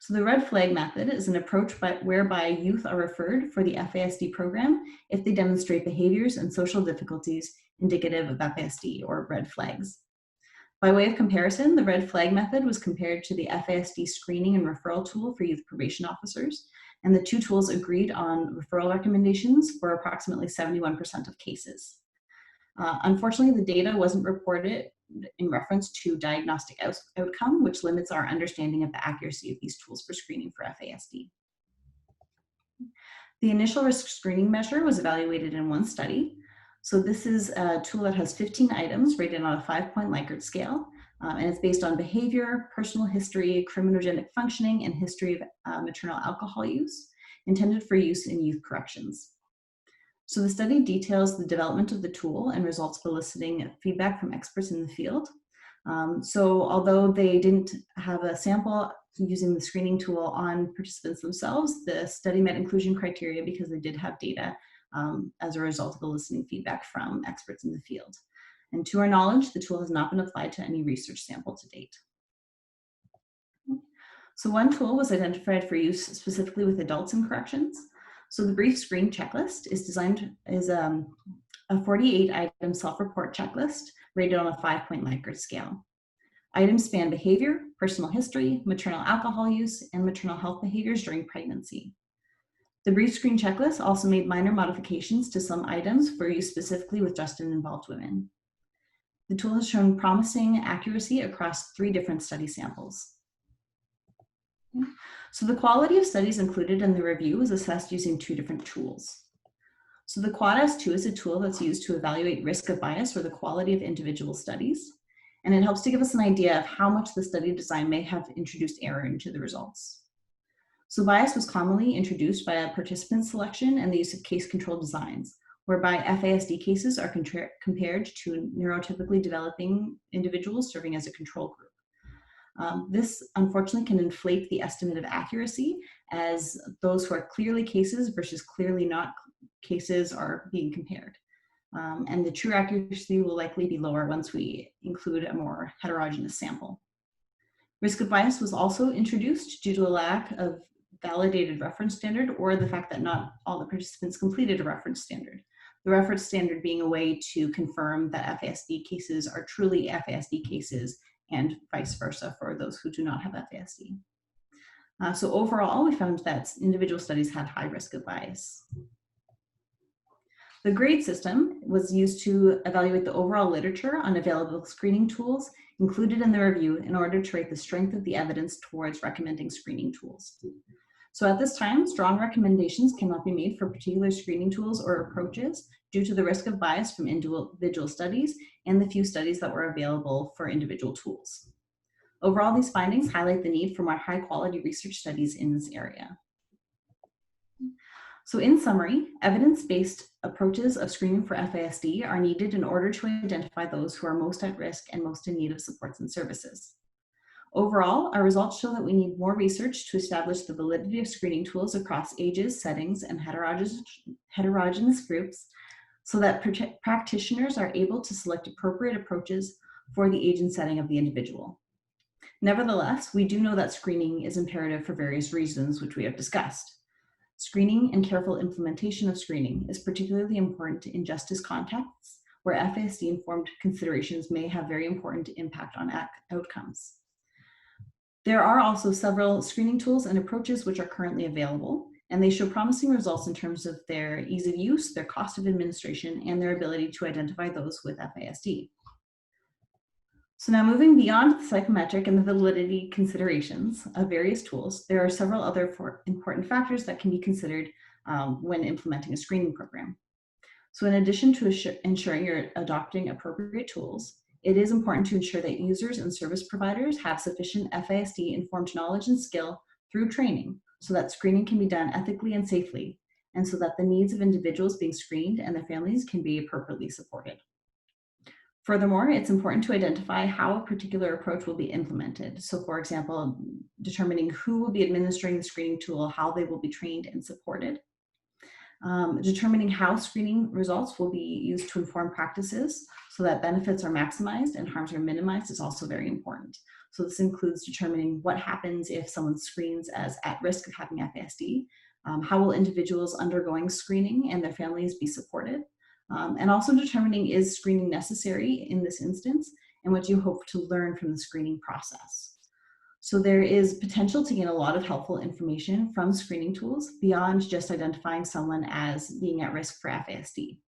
S4: So the red flag method is an approach whereby youth are referred for the FASD program if they demonstrate behaviors and social difficulties indicative of FASD or red flags. By way of comparison, the red flag method was compared to the FASD screening and referral tool for youth probation officers, and the two tools agreed on referral recommendations for approximately 71% of cases. Unfortunately, the data wasn't reported in reference to diagnostic outcome, which limits our understanding of the accuracy of these tools for screening for FASD. The initial risk screening measure was evaluated in one study. So this is a tool that has 15 items rated on a 5-point Likert scale, and it's based on behavior, personal history, criminogenic functioning, and history of maternal alcohol use, intended for use in youth corrections. So the study details the development of the tool and results of eliciting feedback from experts in the field. So although they didn't have a sample using the screening tool on participants themselves, the study met inclusion criteria because they did have data as a result of eliciting feedback from experts in the field. And to our knowledge, the tool has not been applied to any research sample to date. So one tool was identified for use specifically with adults in corrections. So the brief screen checklist is designed as a 48-item self-report checklist rated on a 5-point Likert scale. Items span behavior, personal history, maternal alcohol use, and maternal health behaviors during pregnancy. The brief screen checklist also made minor modifications to some items for use specifically with justice-involved women. The tool has shown promising accuracy across 3 different study samples. So the quality of studies included in the review was assessed using 2 different tools. So the QuadS2 is a tool that's used to evaluate risk of bias or the quality of individual studies, and it helps to give us an idea of how much the study design may have introduced error into the results. So bias was commonly introduced by a participant selection and the use of case control designs, whereby FASD cases are compared to neurotypically developing individuals serving as a control group. This unfortunately can inflate the estimate of accuracy, as those who are clearly cases versus clearly not cases are being compared. And the true accuracy will likely be lower once we include a more heterogeneous sample. Risk of bias was also introduced due to a lack of validated reference standard or the fact that not all the participants completed a reference standard. The reference standard being a way to confirm that FASD cases are truly FASD cases and vice versa for those who do not have FASD. So overall, we found that individual studies had high risk of bias. The grade system was used to evaluate the overall literature on available screening tools included in the review in order to rate the strength of the evidence towards recommending screening tools. So at this time, strong recommendations cannot be made for particular screening tools or approaches due to the risk of bias from individual studies and the few studies that were available for individual tools. Overall, these findings highlight the need for more high-quality research studies in this area. So in summary, evidence-based approaches of screening for FASD are needed in order to identify those who are most at risk and most in need of supports and services. Overall, our results show that we need more research to establish the validity of screening tools across ages, settings, and heterogeneous groups so that practitioners are able to select appropriate approaches for the age and setting of the individual. Nevertheless, we do know that screening is imperative for various reasons, which we have discussed. Screening and careful implementation of screening is particularly important in justice contexts where FASD-informed considerations may have very important impact on outcomes. There are also several screening tools and approaches which are currently available, and they show promising results in terms of their ease of use, their cost of administration, and their ability to identify those with FASD. So now moving beyond the psychometric and the validity considerations of various tools, there are several other important factors that can be considered when implementing a screening program. So in addition to ensuring you're adopting appropriate tools, it is important to ensure that users and service providers have sufficient FASD-informed knowledge and skill through training so that screening can be done ethically and safely, and so that the needs of individuals being screened and their families can be appropriately supported. Furthermore, it's important to identify how a particular approach will be implemented. So for example, determining who will be administering the screening tool, how they will be trained and supported. Determining how screening results will be used to inform practices so that benefits are maximized and harms are minimized is also very important. So this includes determining what happens if someone screens as at risk of having FASD, how will individuals undergoing screening and their families be supported, and also determining is screening necessary in this instance and what you hope to learn from the screening process. So there is potential to gain a lot of helpful information from screening tools beyond just identifying someone as being at risk for FASD.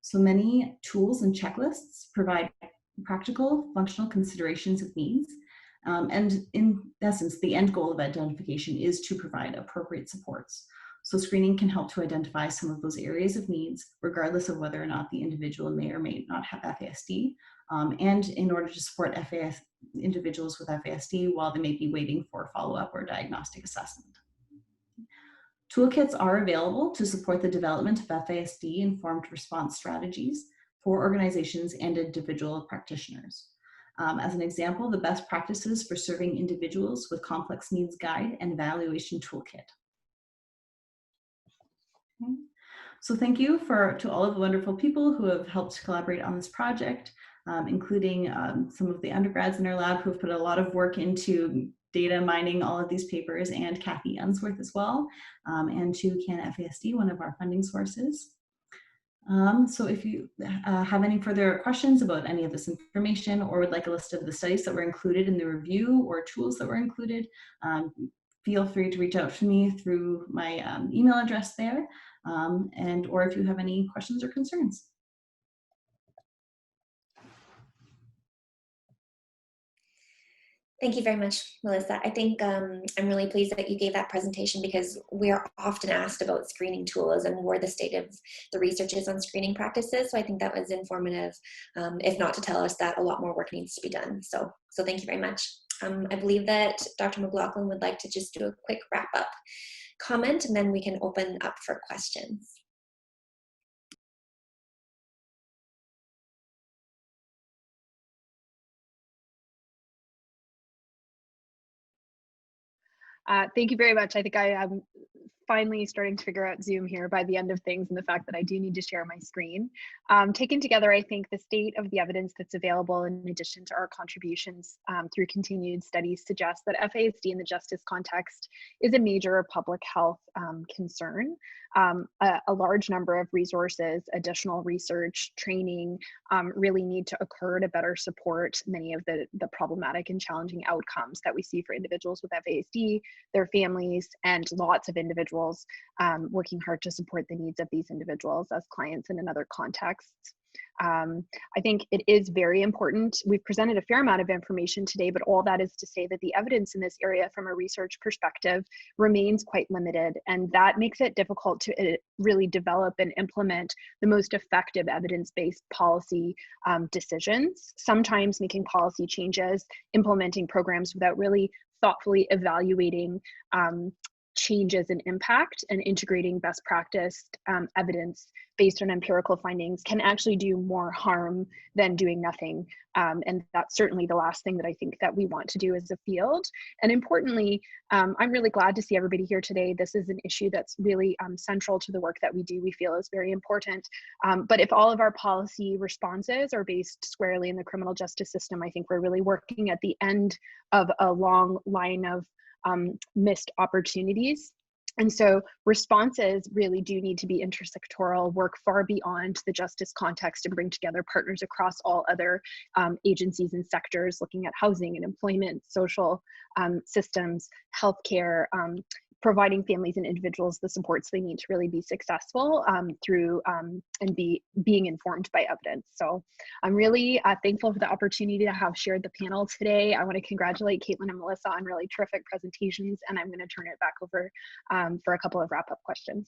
S4: So many tools and checklists provide practical, functional considerations of needs. And in essence, the end goal of identification is to provide appropriate supports. So screening can help to identify some of those areas of needs, regardless of whether or not the individual may or may not have FASD, and in order to support individuals with FASD while they may be waiting for follow-up or diagnostic assessment. Toolkits are available to support the development of FASD-informed response strategies for organizations and individual practitioners. As an example, the best practices for serving individuals with complex needs guide and evaluation toolkit. Okay. So thank you to all of the wonderful people who have helped collaborate on this project, including some of the undergrads in our lab who have put a lot of work into data mining all of these papers, and Kathy Unsworth as well, and to CanFASD, one of our funding sources. So if you have any further questions about any of this information or would like a list of the studies that were included in the review or tools that were included, feel free to reach out to me through my email address there, or if you have any questions or concerns.
S1: Thank you very much, Melissa. I think I'm really pleased that you gave that presentation because we are often asked about screening tools and where the state of the research is on screening practices. So I think that was informative, if not to tell us that a lot more work needs to be done. So thank you very much. I believe that Dr. McLachlan would like to just do a quick wrap up comment, and then we can open up for questions.
S2: Thank you very much. I think I am finally starting to figure out Zoom here by the end of things, and the fact that I do need to share my screen. Taken together, I think the state of the evidence that's available in addition to our contributions through continued studies suggests that FASD in the justice context is a major public health concern. A large number of resources, additional research, training really need to occur to better support many of the problematic and challenging outcomes that we see for individuals with FASD, their families, and lots of individuals working hard to support the needs of these individuals as clients and in other contexts. I think it is very important. We've presented a fair amount of information today, but all that is to say that the evidence in this area from a research perspective remains quite limited, and that makes it difficult to really develop and implement the most effective evidence-based policy decisions. Sometimes making policy changes, implementing programs without really thoughtfully evaluating changes in impact and integrating best practice evidence based on empirical findings can actually do more harm than doing nothing. And that's certainly the last thing that I think that we want to do as a field. And importantly, I'm really glad to see everybody here today. This is an issue that's really central to the work that we do. We feel is very important. But if all of our policy responses are based squarely in the criminal justice system, I think we're really working at the end of a long line of missed opportunities. And so responses really do need to be intersectoral, work far beyond the justice context, and bring together partners across all other agencies and sectors, looking at housing and employment, social systems, healthcare, providing families and individuals the supports they need to really be successful through and being informed by evidence. So I'm really thankful for the opportunity to have shared the panel today. I want to congratulate Kaitlyn and Melissa on really terrific presentations, and I'm going to turn it back over for a couple of wrap-up questions.